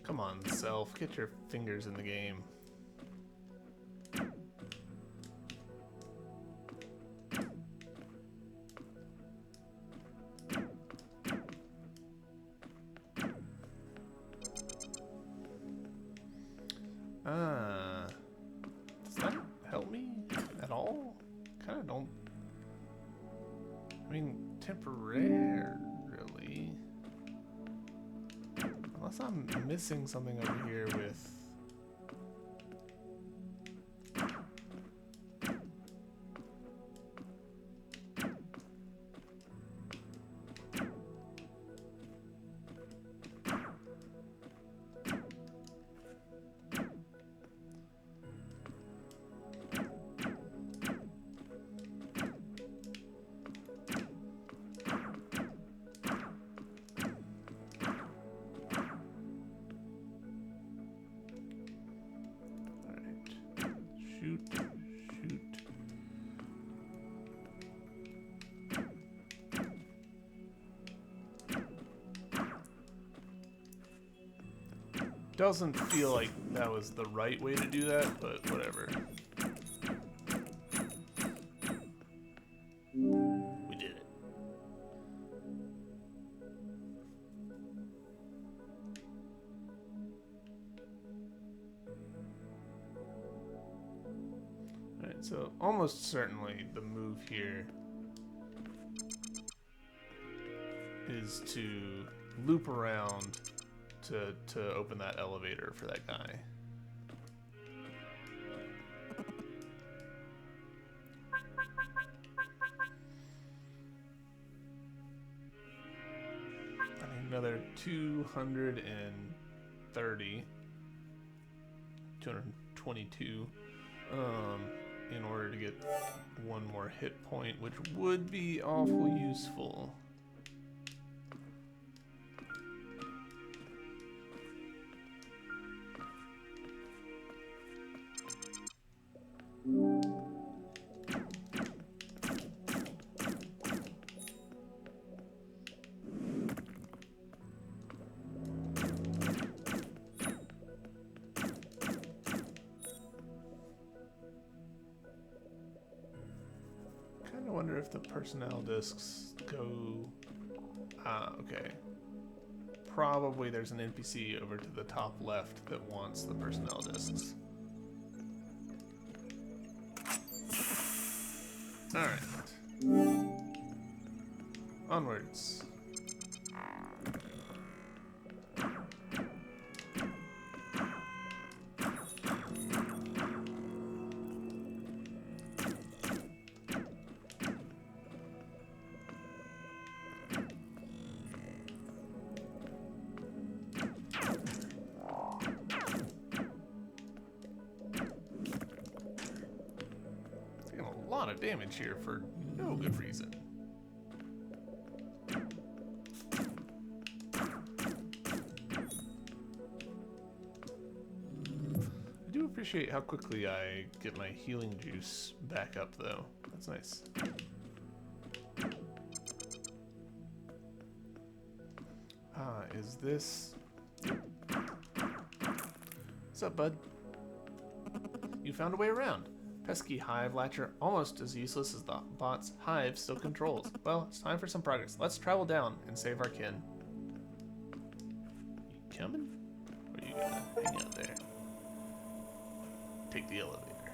Come on, self, get your fingers in the game. Does that help me at all? Kind of don't. I mean, temporarily. Unless I'm missing something over here with... Doesn't feel like that was the right way to do that, but whatever. We did it. Alright, so almost certainly the move here is to loop around to open that elevator for that guy. another 222 in order to get one more hit point, which would be awful useful. I wonder if the personnel discs go... okay. Probably there's an NPC over to the top left that wants the personnel discs. Alright. Onwards. Damage here for no good reason. I do appreciate how quickly I get my healing juice back up, though. That's nice. Is this... What's up, bud? You found a way around. Pesky hive latcher, almost as useless as the bot's hive still controls. Well, it's time for some progress. Let's travel down and save our kin. You coming? Or are you gonna hang out there? Take the elevator.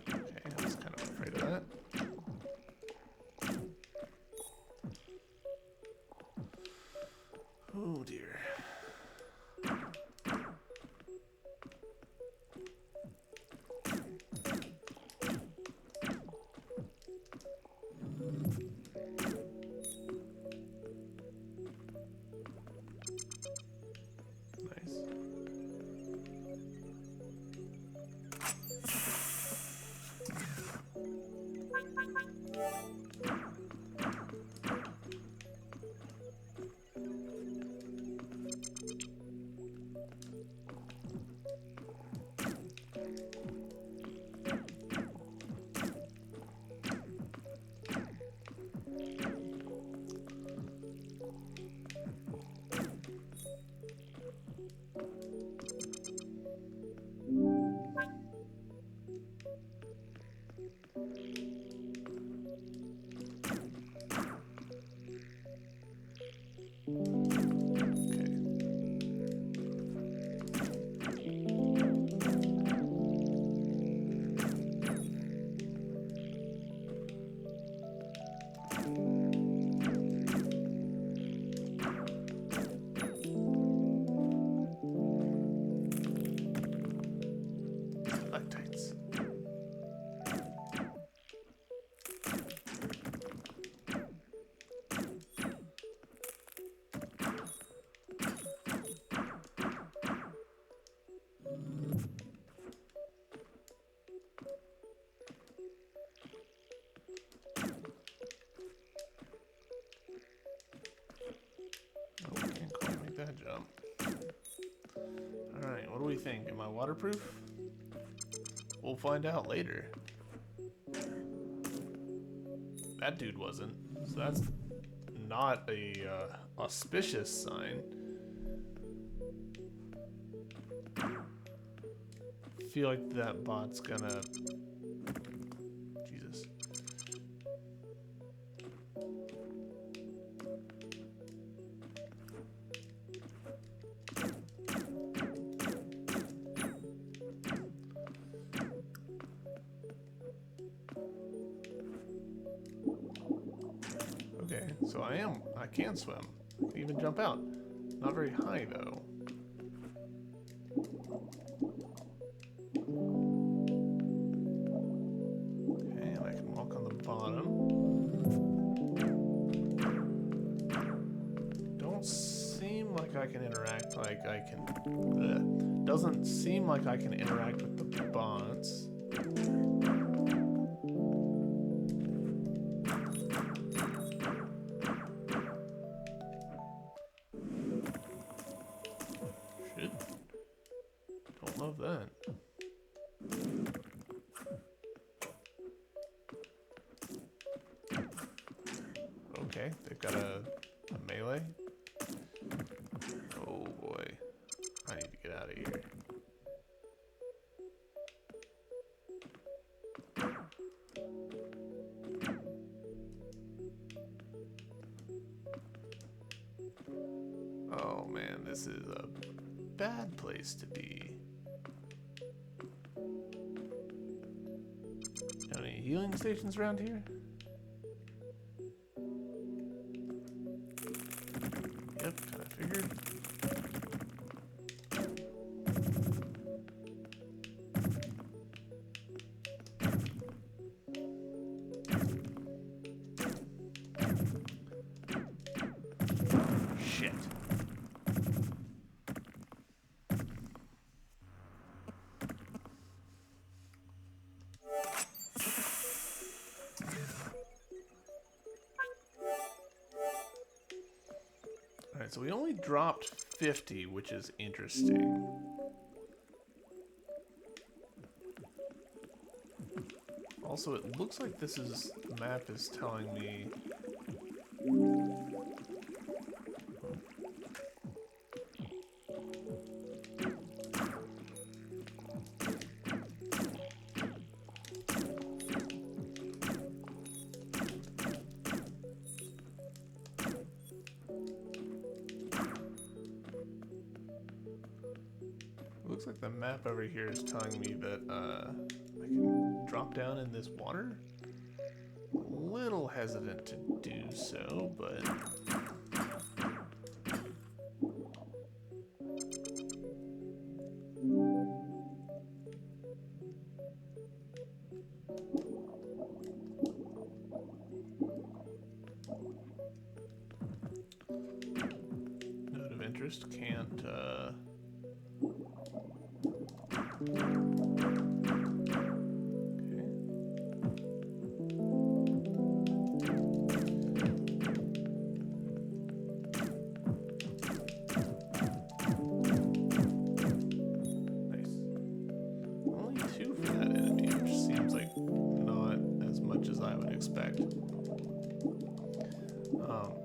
Okay, I was kind of afraid of that. Oh dear. That jump. Alright, what do we think? Am I waterproof? We'll find out later. That dude wasn't. So that's not a auspicious sign. I feel like that bot's gonna... Jesus. Okay, so I can swim. I can even jump out. Not very high though. Okay. like I can interact like I can... Bleh. Doesn't seem like I can interact with the bots. Shit. Don't love that. Okay, they've got a melee. Oh boy. I need to get out of here. Oh man, this is a bad place to be. Got any healing stations around here? Yep, kinda figured. Shit. Alright, so we only dropped 50, which is interesting. Also, it looks like this is... the map is telling me... Looks like the map over here is telling me that I can drop down in this water. A little hesitant to do so, but note of interest, can't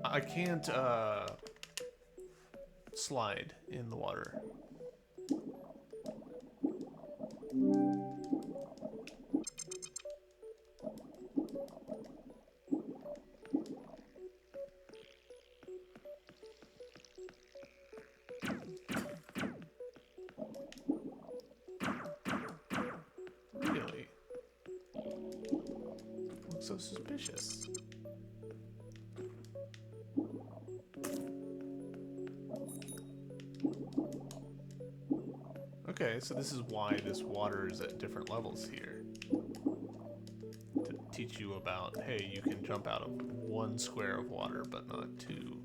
I can't slide in the water. Really? Looks so suspicious. Okay, so this is why this water is at different levels here. To teach you about, hey, you can jump out of one square of water, but not two.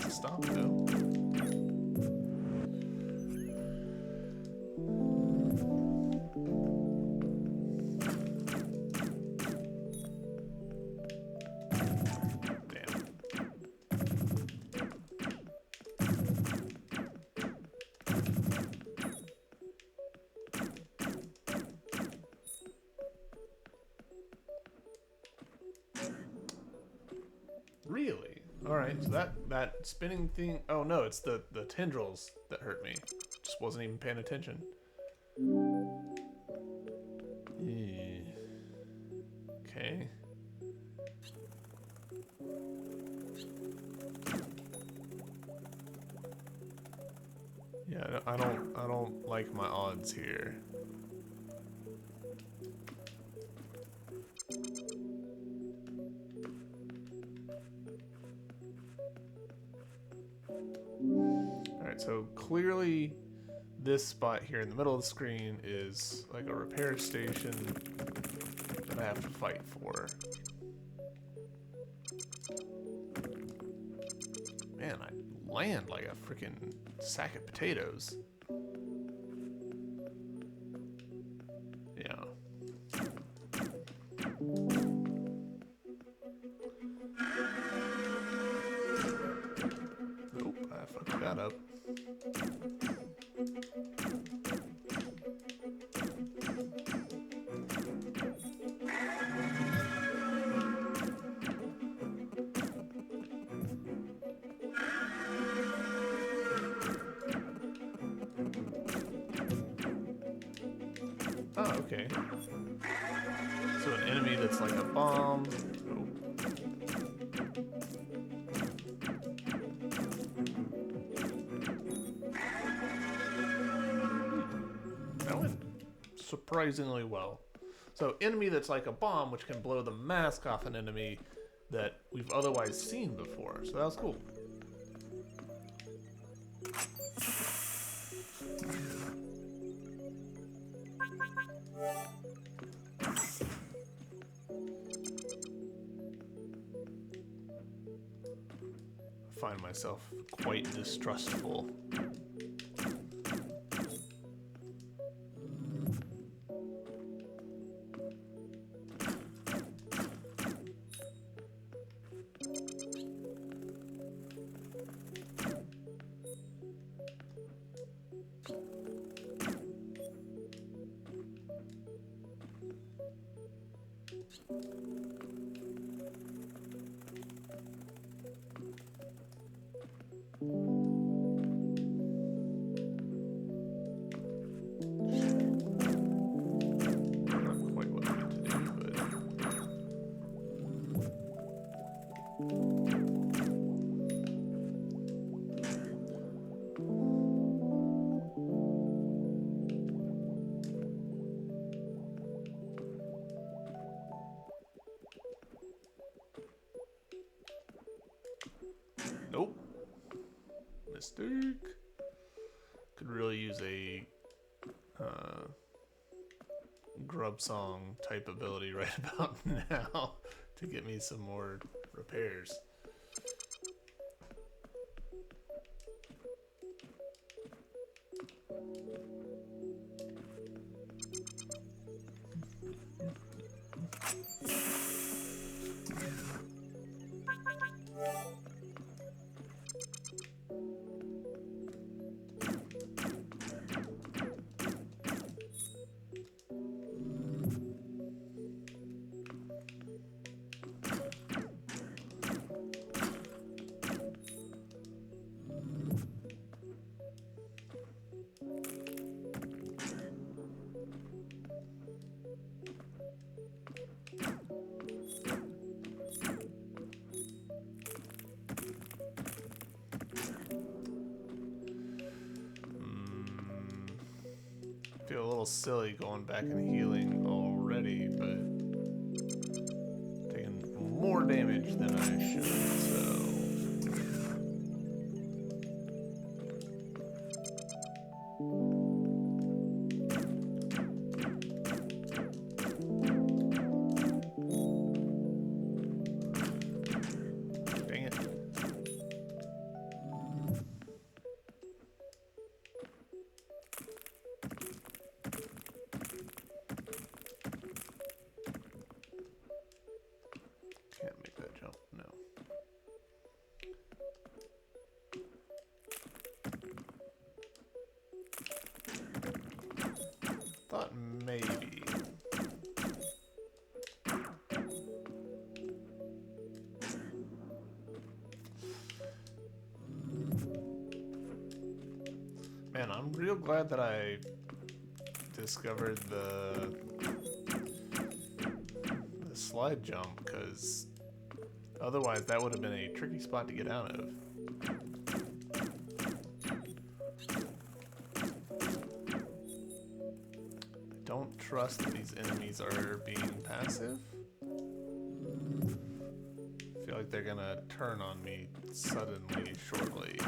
To stop though. Damn. Really? Alright, so that spinning thing... Oh no, it's the tendrils that hurt me. Just wasn't even paying attention. Okay. Yeah, I don't like my odds here. Alright, so clearly this spot here in the middle of the screen is like a repair station that I have to fight for. Man, I land like a freaking sack of potatoes. Yeah. Nope, I fucked that up. Oh, okay. So an enemy that's like a bomb. Oh. That went surprisingly well. So enemy that's like a bomb, which can blow the mask off an enemy that we've otherwise seen before. So that was cool. I find myself quite distrustful. Nope. Mistake. Could really use a grub song type ability right about now to get me some more repairs. Feel a little silly going back and healing already, but taking more damage than I should, so. Dang it. Can't make that jump, no. Thought maybe. Man, I'm real glad that I discovered the slide jump, because otherwise that would have been a tricky spot to get out of. I don't trust that these enemies are being passive. I feel like they're gonna turn on me suddenly, shortly.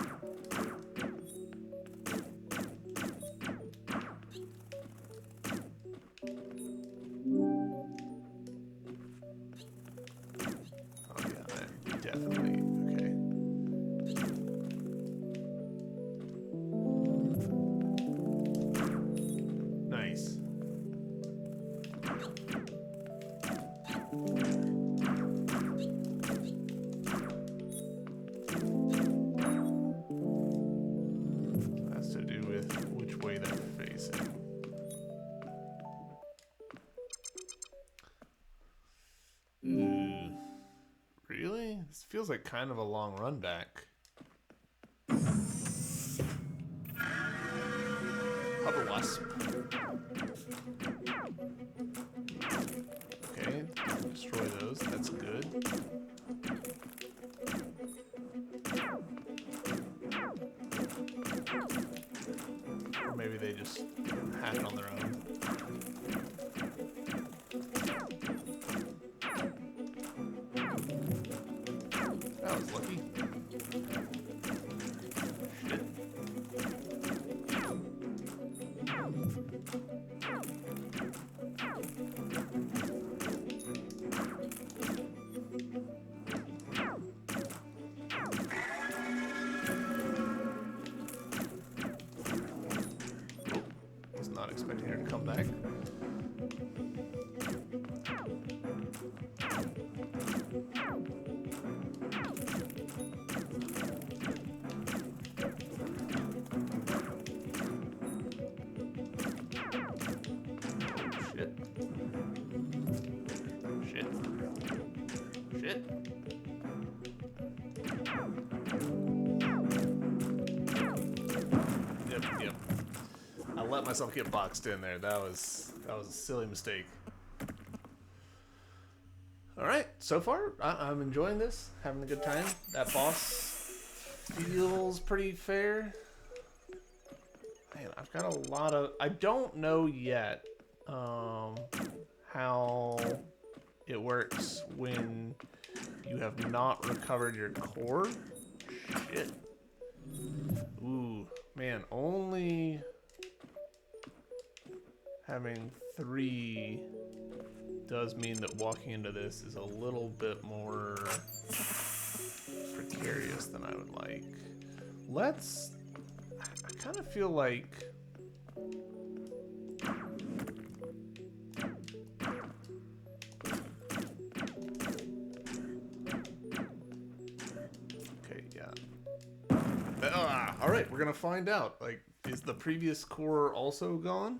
This feels like kind of a long run back. Hoverwasp. Okay, destroy those. That's good. Or maybe they just hack it on their own. That was lucky. Shit. Was not expecting her to come back. Yep. I let myself get boxed in there. That was a silly mistake. All right, so far I'm enjoying this, having a good time. That boss feels pretty fair. Man, I've got a lot of. I don't know yet how it works when you have not recovered your core. Shit. Ooh, man, only having 3 does mean that walking into this is a little bit more precarious than I would like. I kind of feel like all right, we're gonna find out. Like, is the previous core also gone?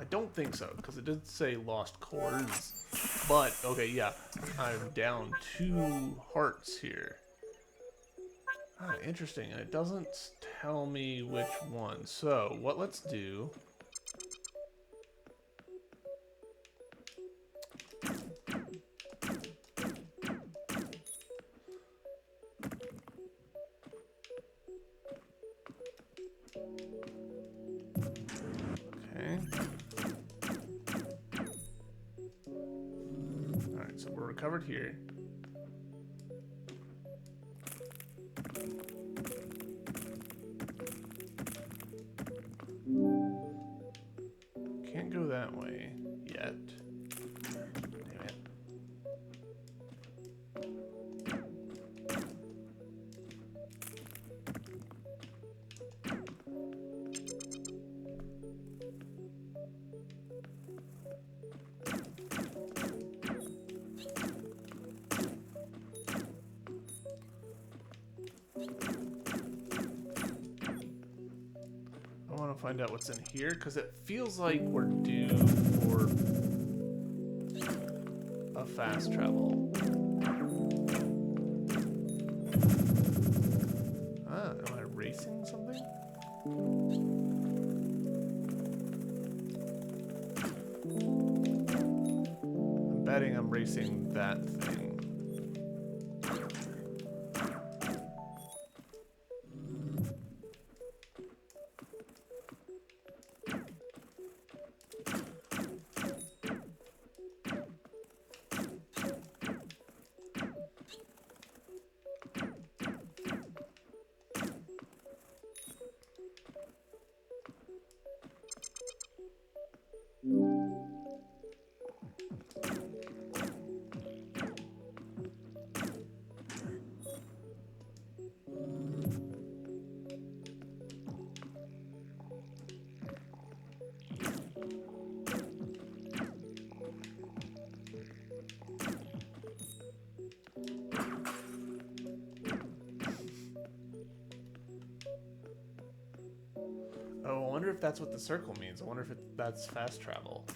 I don't think so, because it did say lost cores. But okay, yeah, I'm down 2 hearts here. Ah, interesting, and it doesn't tell me which one. So what let's do. Alright, so we're recovered here. Can't go that way yet. Damn it. I want to find out what's in here because it feels like we're due for a fast travel. Ah, am I racing something? I'm betting I'm racing tracing that thing. Oh, I wonder if that's what the circle means. I wonder if that's fast travel.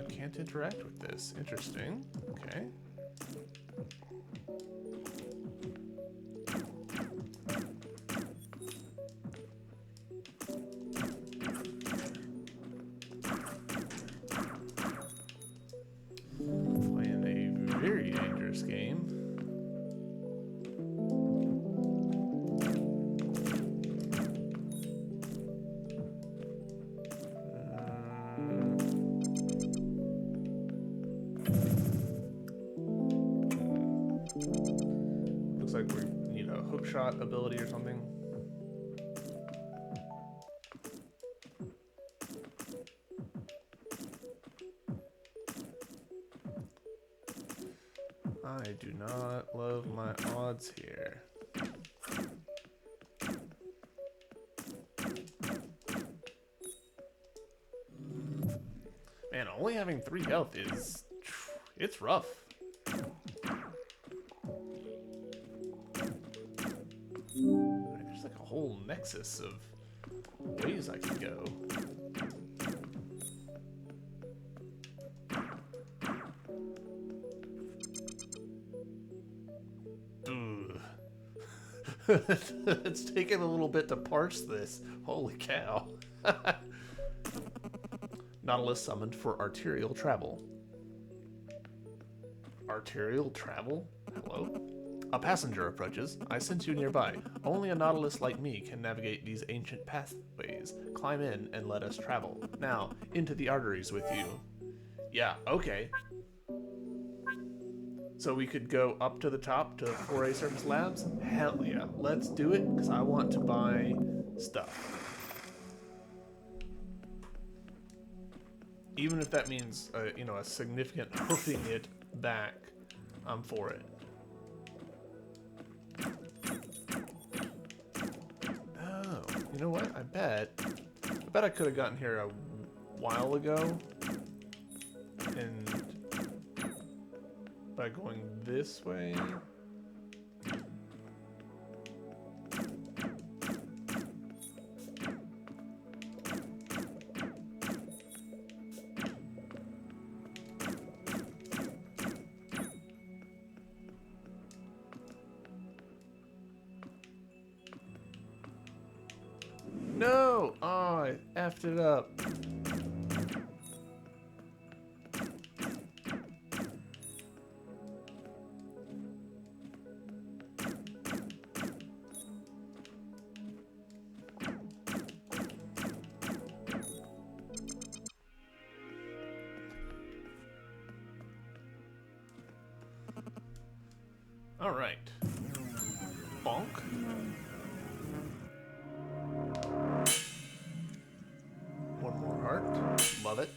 Can't interact with this. Interesting. Okay. Playing a very dangerous game. Looks like we need a hook shot ability or something. I do not love my odds here. Man, only having 3 health is... it's rough. There's like a whole nexus of ways I can go. It's taken a little bit to parse this. Holy cow. Nautilus summoned for arterial travel. Arterial travel? Hello? A passenger approaches. I sense you nearby. Only a Nautilus like me can navigate these ancient pathways. Climb in and let us travel. Now, into the arteries with you. Yeah, okay. So we could go up to the top to 4A Service Labs? Hell yeah. Let's do it, because I want to buy stuff. Even if that means, you know, a significant hoofing it back, I'm for it. Oh, you know what? I bet I could have gotten here a while ago. And by going this way. No! Oh, I effed it up. All right. Bonk. One more heart. Love it.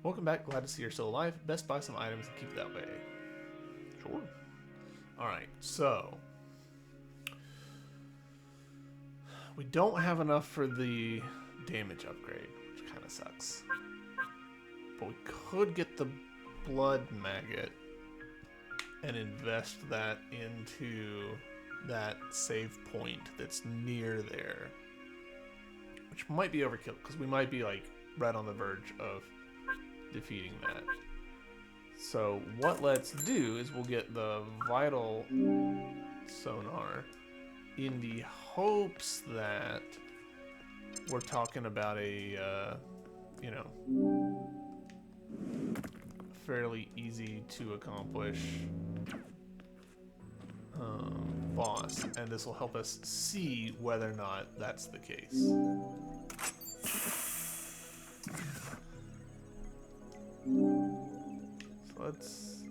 Welcome back. Glad to see you're still alive. Best buy some items and keep it that way. Sure. All right. So we don't have enough for the damage upgrade, which kind of sucks. But we could get the blood maggot and invest that into that save point that's near there, which might be overkill because we might be like right on the verge of defeating that. So what let's do is we'll get the vital sonar in the hopes that we're talking about a, you know, fairly easy to accomplish boss, and this will help us see whether or not that's the case. So let's...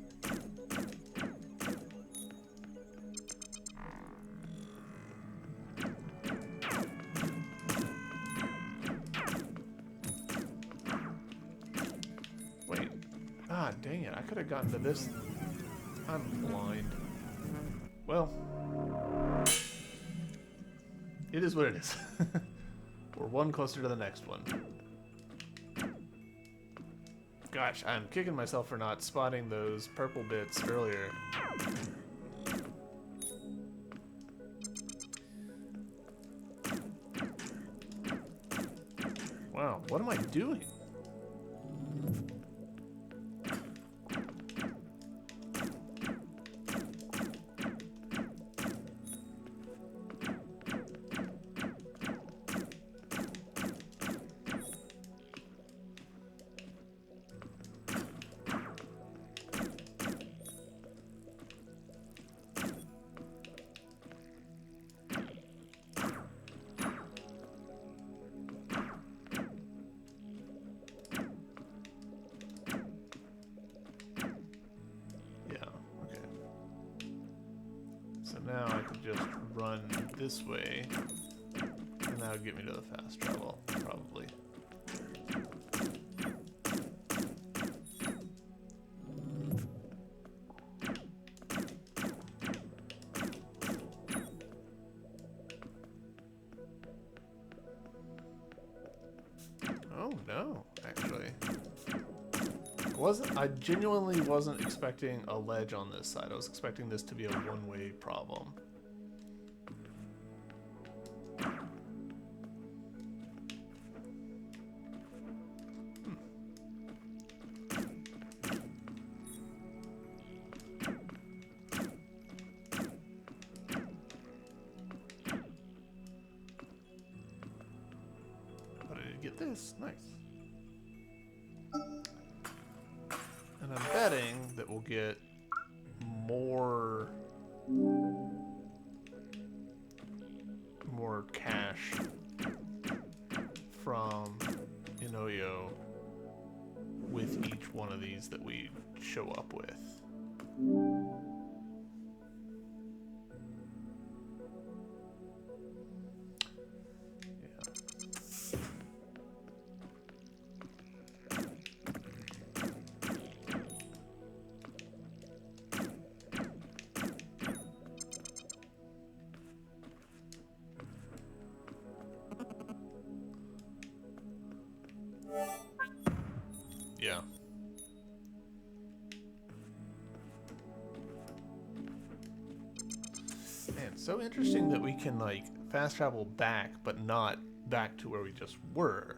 Wait. Ah, dang it. I could have gotten to this. I'm blind. Well, it is what it is. We're one closer to the next one. Gosh, I'm kicking myself for not spotting those purple bits earlier. Wow, what am I doing? Now I can just run this way, and that would get me to the fast travel, probably. Oh no, actually. I genuinely wasn't expecting a ledge on this side. I was expecting this to be a one-way problem. But I did get this. Nice. And I'm betting that we'll get more cash from Inaya with each one of these that we show up with. Yeah. Man, so interesting that we can, like, fast travel back, but not back to where we just were.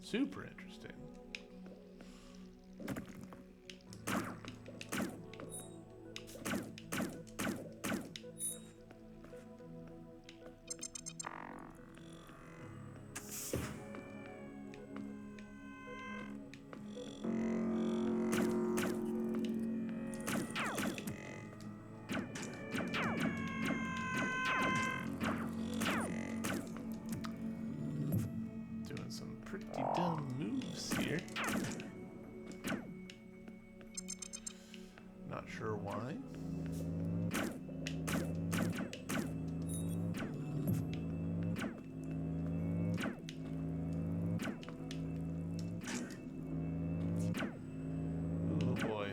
Super interesting. Dumb moves here. Not sure why. Oh boy.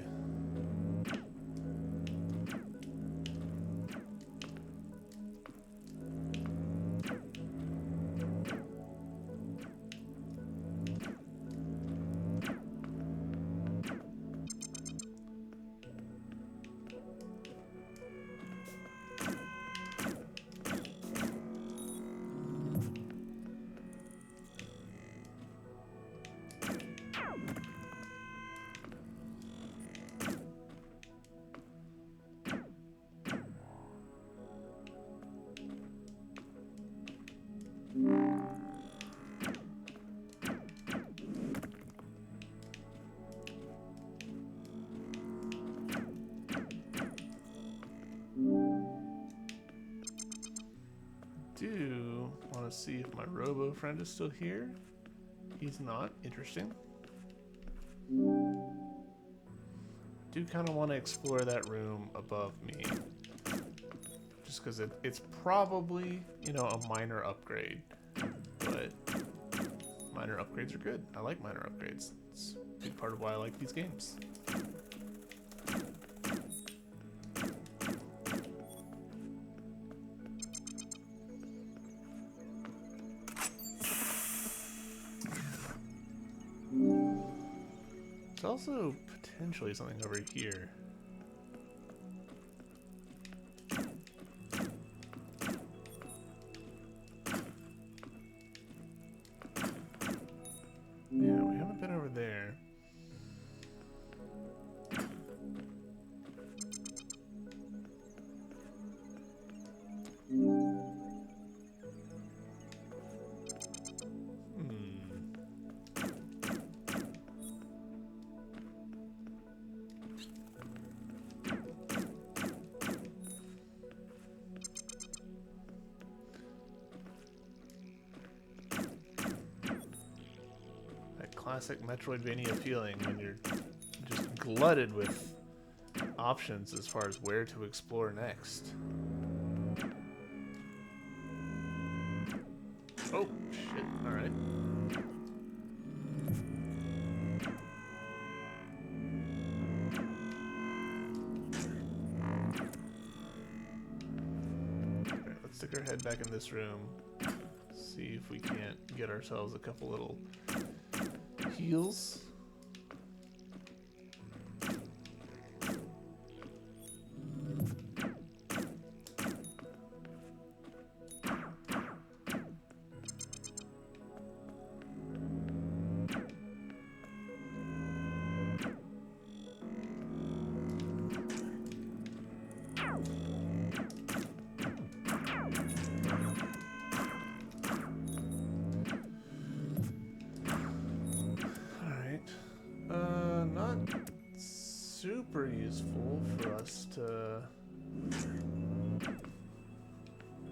see if my robo friend is still here. He's not. Interesting. Do kind of want to explore that room above me. Just because it's probably, you know, a minor upgrade. But minor upgrades are good. I like minor upgrades. It's a big part of why I like these games. There's also potentially something over here. Yeah, we haven't been over there. Classic Metroidvania feeling when you're just glutted with options as far as where to explore next. Oh, shit. Alright. Alright, let's stick our head back in this room. See if we can't get ourselves a couple little heals. Super useful for us to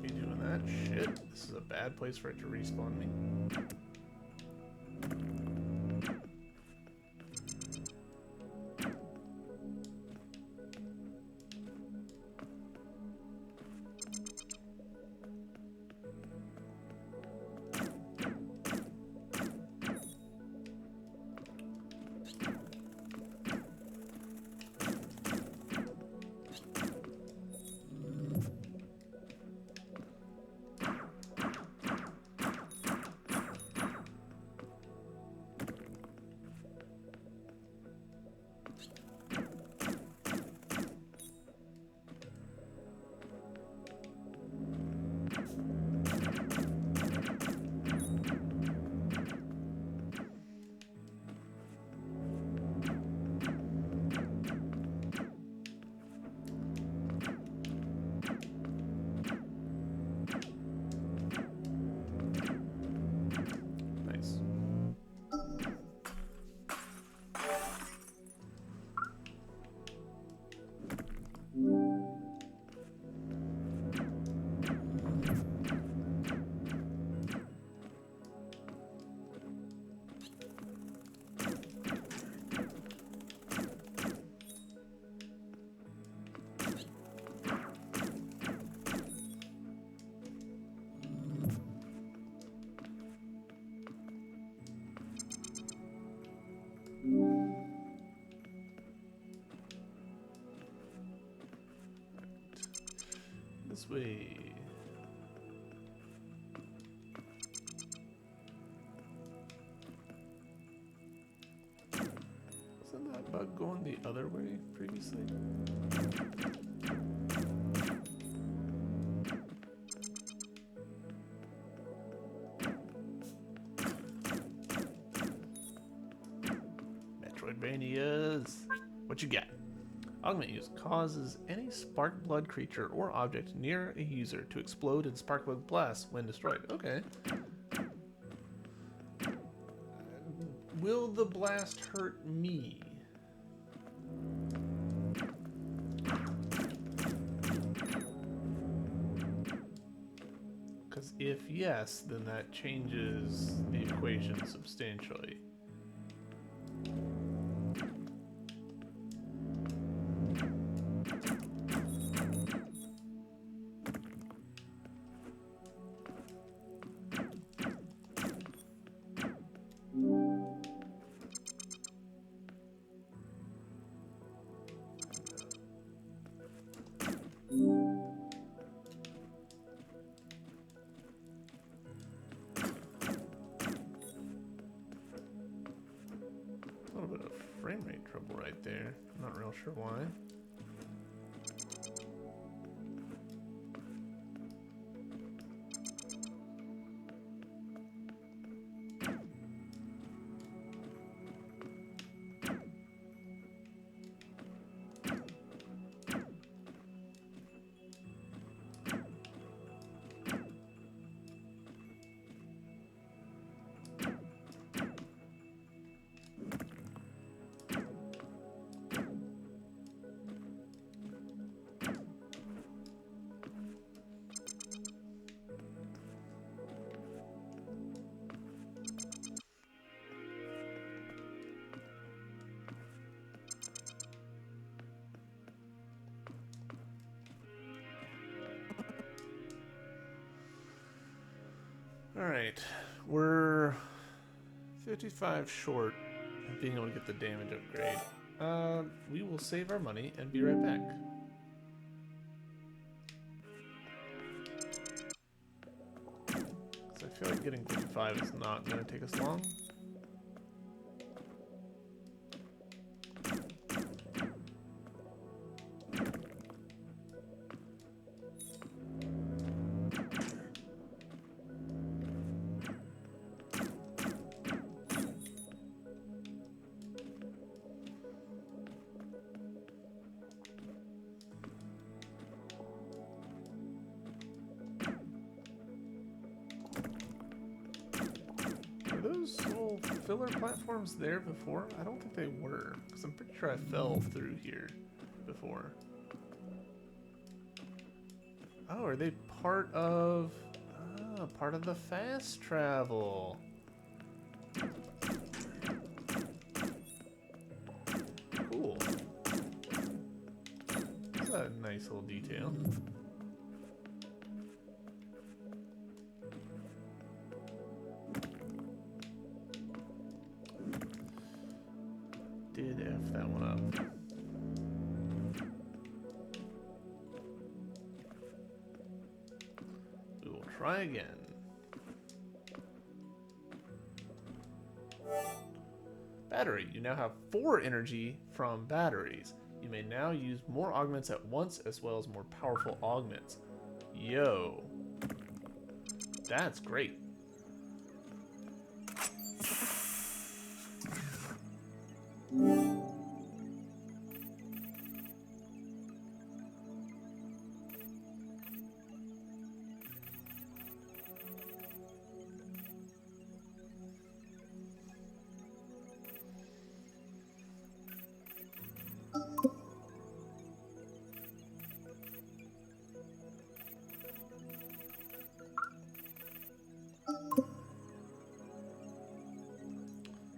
be doing that. Shit, this is a bad place for it to respawn me. This way. Wasn't that bug going the other way previously? Metroidvanias. What you got? Augment use causes any spark blood creature or object near a user to explode in spark blood blasts when destroyed. Okay. Will the blast hurt me? Because if yes, then that changes the equation substantially. A little bit of frame rate trouble right there. Not real sure why. Alright, we're 55 short of being able to get the damage upgrade. We will save our money and be right back. So I feel like getting 55 is not going to take us long. Filler platforms there before? I don't think they were, because I'm pretty sure I fell through here before. Oh, are they part of the fast travel? Cool. That's a nice little detail. Did F that one up. We will try again. Battery. You now have 4 energy from batteries. You may now use more augments at once as well as more powerful augments. Yo. That's great.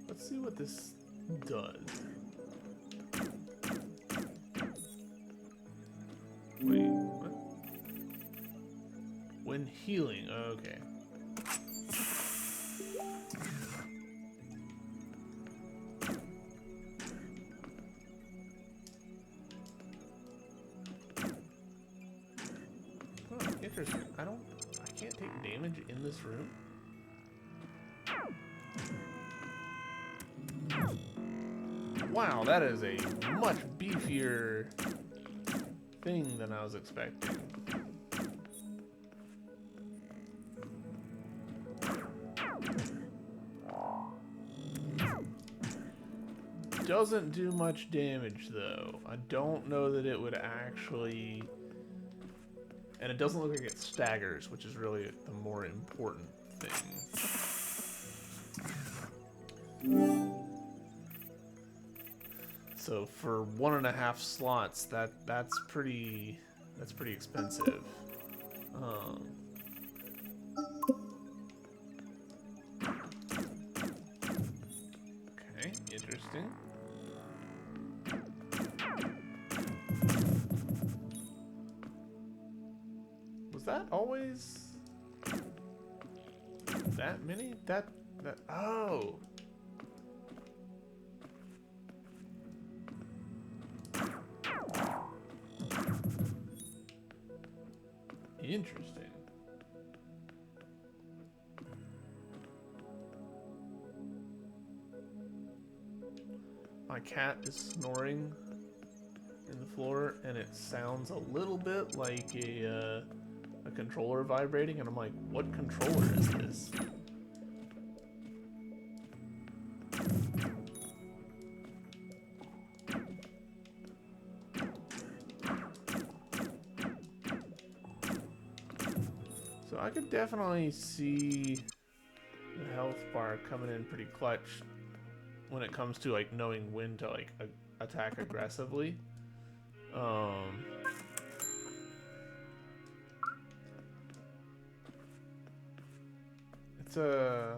Let's see what this does. Wait, what? When healing, okay. Oh, interesting. I can't take damage in this room. Wow, that is a much beefier thing than I was expecting. Doesn't do much damage though. I don't know that it would actually... And it doesn't look like it staggers, which is really the more important thing. So for 1.5 slots, that's pretty expensive. Interesting. Was that always that many? That oh. Interesting. My cat is snoring in the floor, and it sounds a little bit like a controller vibrating, and I'm like, what controller is this? So I could definitely see the health bar coming in pretty clutch when it comes to like knowing when to like attack aggressively. It's a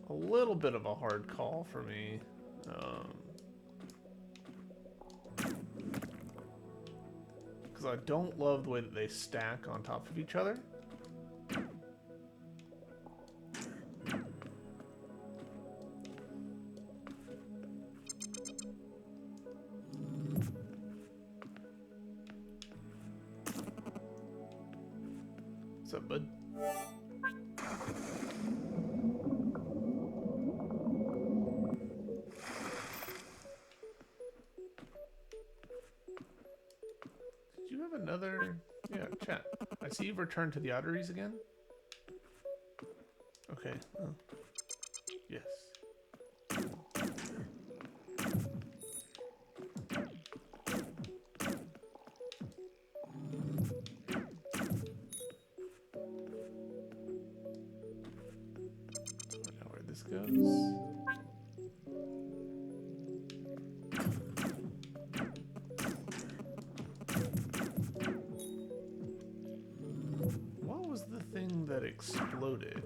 little bit of a hard call for me. Because I don't love the way that they stack on top of each other. What's up, bud? Did you have another... Yeah, chat. I see you've returned to the arteries again? Okay. Oh. Yes. Goes. What was the thing that exploded?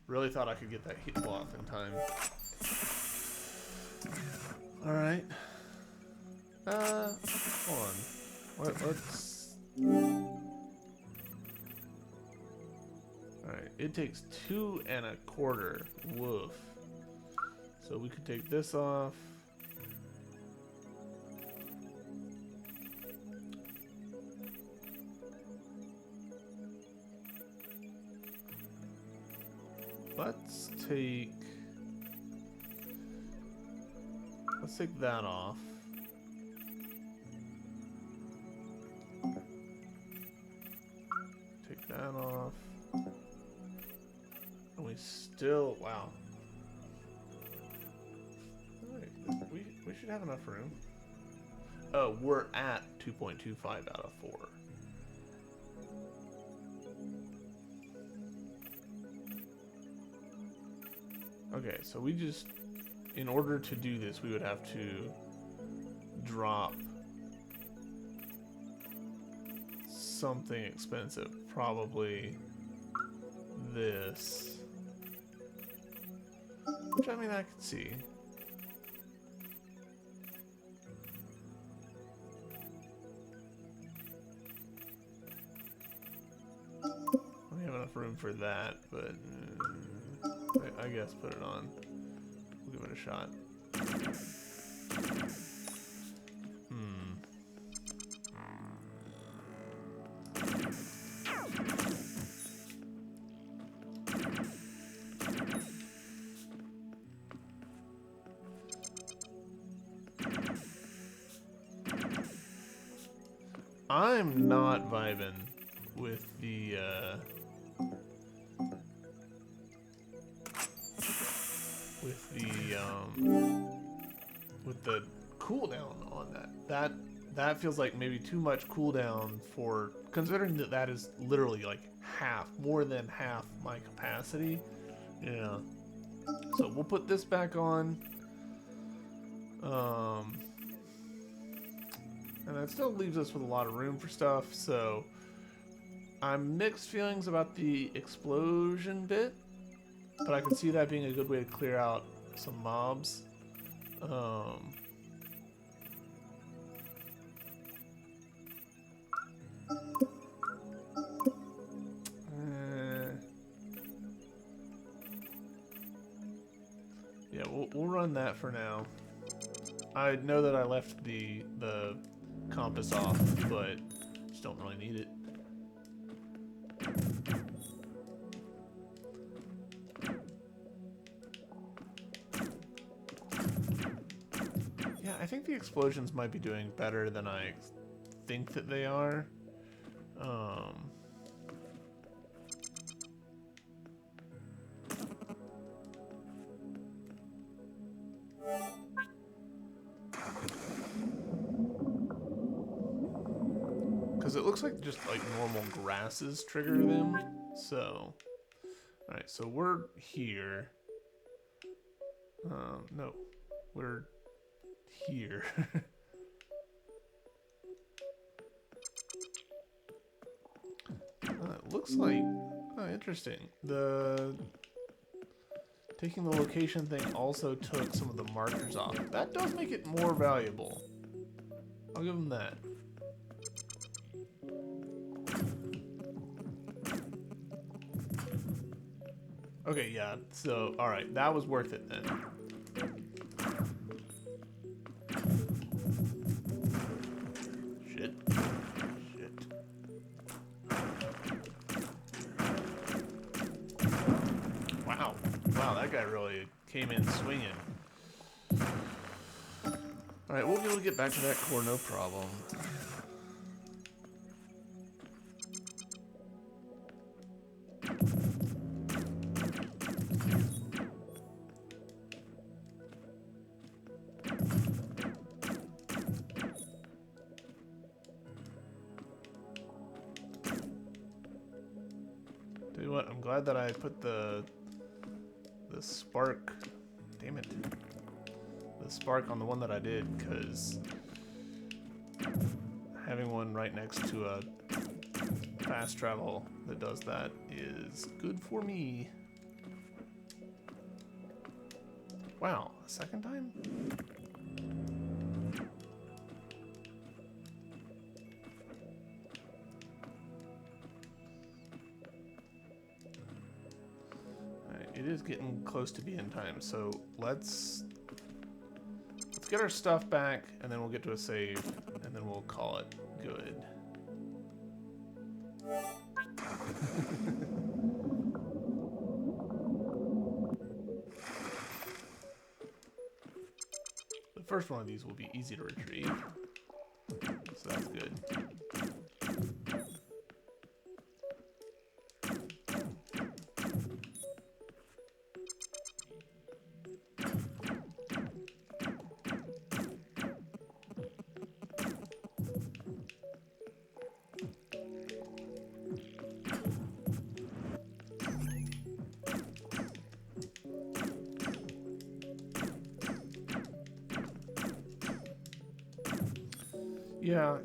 Really thought I could get that hit off in time. Alright. Hold on. Let's... Alright, it takes 2 1/4. Woof. So we could take this off. Let's take that off. Take that off. And we still, wow. Right, we should have enough room. Oh, we're at 2.25 out of 4. Okay, so we just, in order to do this, we would have to drop something expensive. Probably this. Which, I mean, I could see. We have enough room for that, but... I guess put it on. We'll give it a shot. I'm not vibing with the with the cooldown on that. that feels like maybe too much cooldown for, considering that that is literally like half, more than half my capacity. Yeah. So we'll put this back on. And that still leaves us with a lot of room for stuff, so I'm mixed feelings about the explosion bit, but I can see that being a good way to clear out some mobs. Yeah, we'll run that for now. I know that I left the compass off, but just don't really need it. Yeah, I think the explosions might be doing better than I think that they are. Because it looks like just like normal grasses trigger them. So, alright, so we're here. No, we're here. It looks like, oh, interesting. Taking the location thing also took some of the markers off. That does make it more valuable. I'll give them that. Okay, yeah, so, alright, that was worth it then. Shit. Shit. Wow. Wow, that guy really came in swinging. Alright, we'll be able to get back to that core, no problem. Tell you what, I'm glad that I put the spark, damn it, the spark on the one that I did, because having one right next to a fast travel that does that is good for me. Wow, a second time? It is getting close to being time, so let's get our stuff back, and then we'll get to a save, and then we'll call it good. The first one of these will be easy to retrieve, so that's good.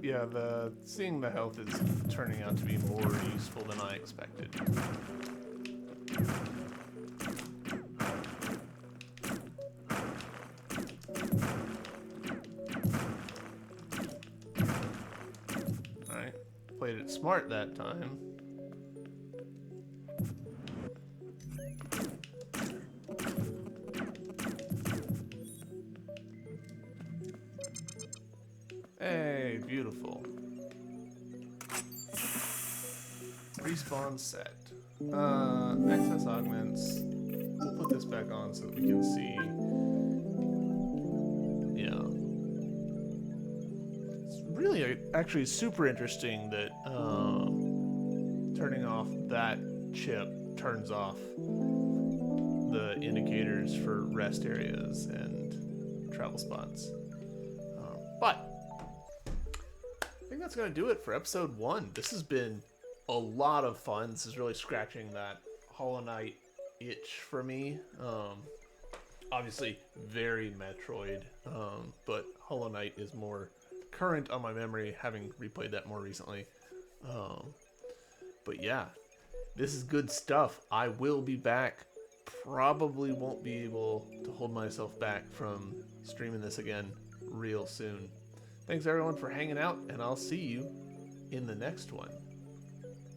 Yeah, seeing the health is turning out to be more useful than I expected. Alright, played it smart that time. Hey, beautiful. Respawn set. Access augments. We'll put this back on so that we can see. Yeah. It's really actually super interesting that turning off that chip turns off the indicators for rest areas and travel spots. But that's going to do it for episode 1. This has been a lot of fun. This is really scratching that Hollow Knight itch for me. Obviously, very Metroid, but Hollow Knight is more current on my memory, having replayed that more recently. But yeah, this is good stuff. I will be back. Probably won't be able to hold myself back from streaming this again real soon. Thanks everyone for hanging out, and I'll see you in the next one.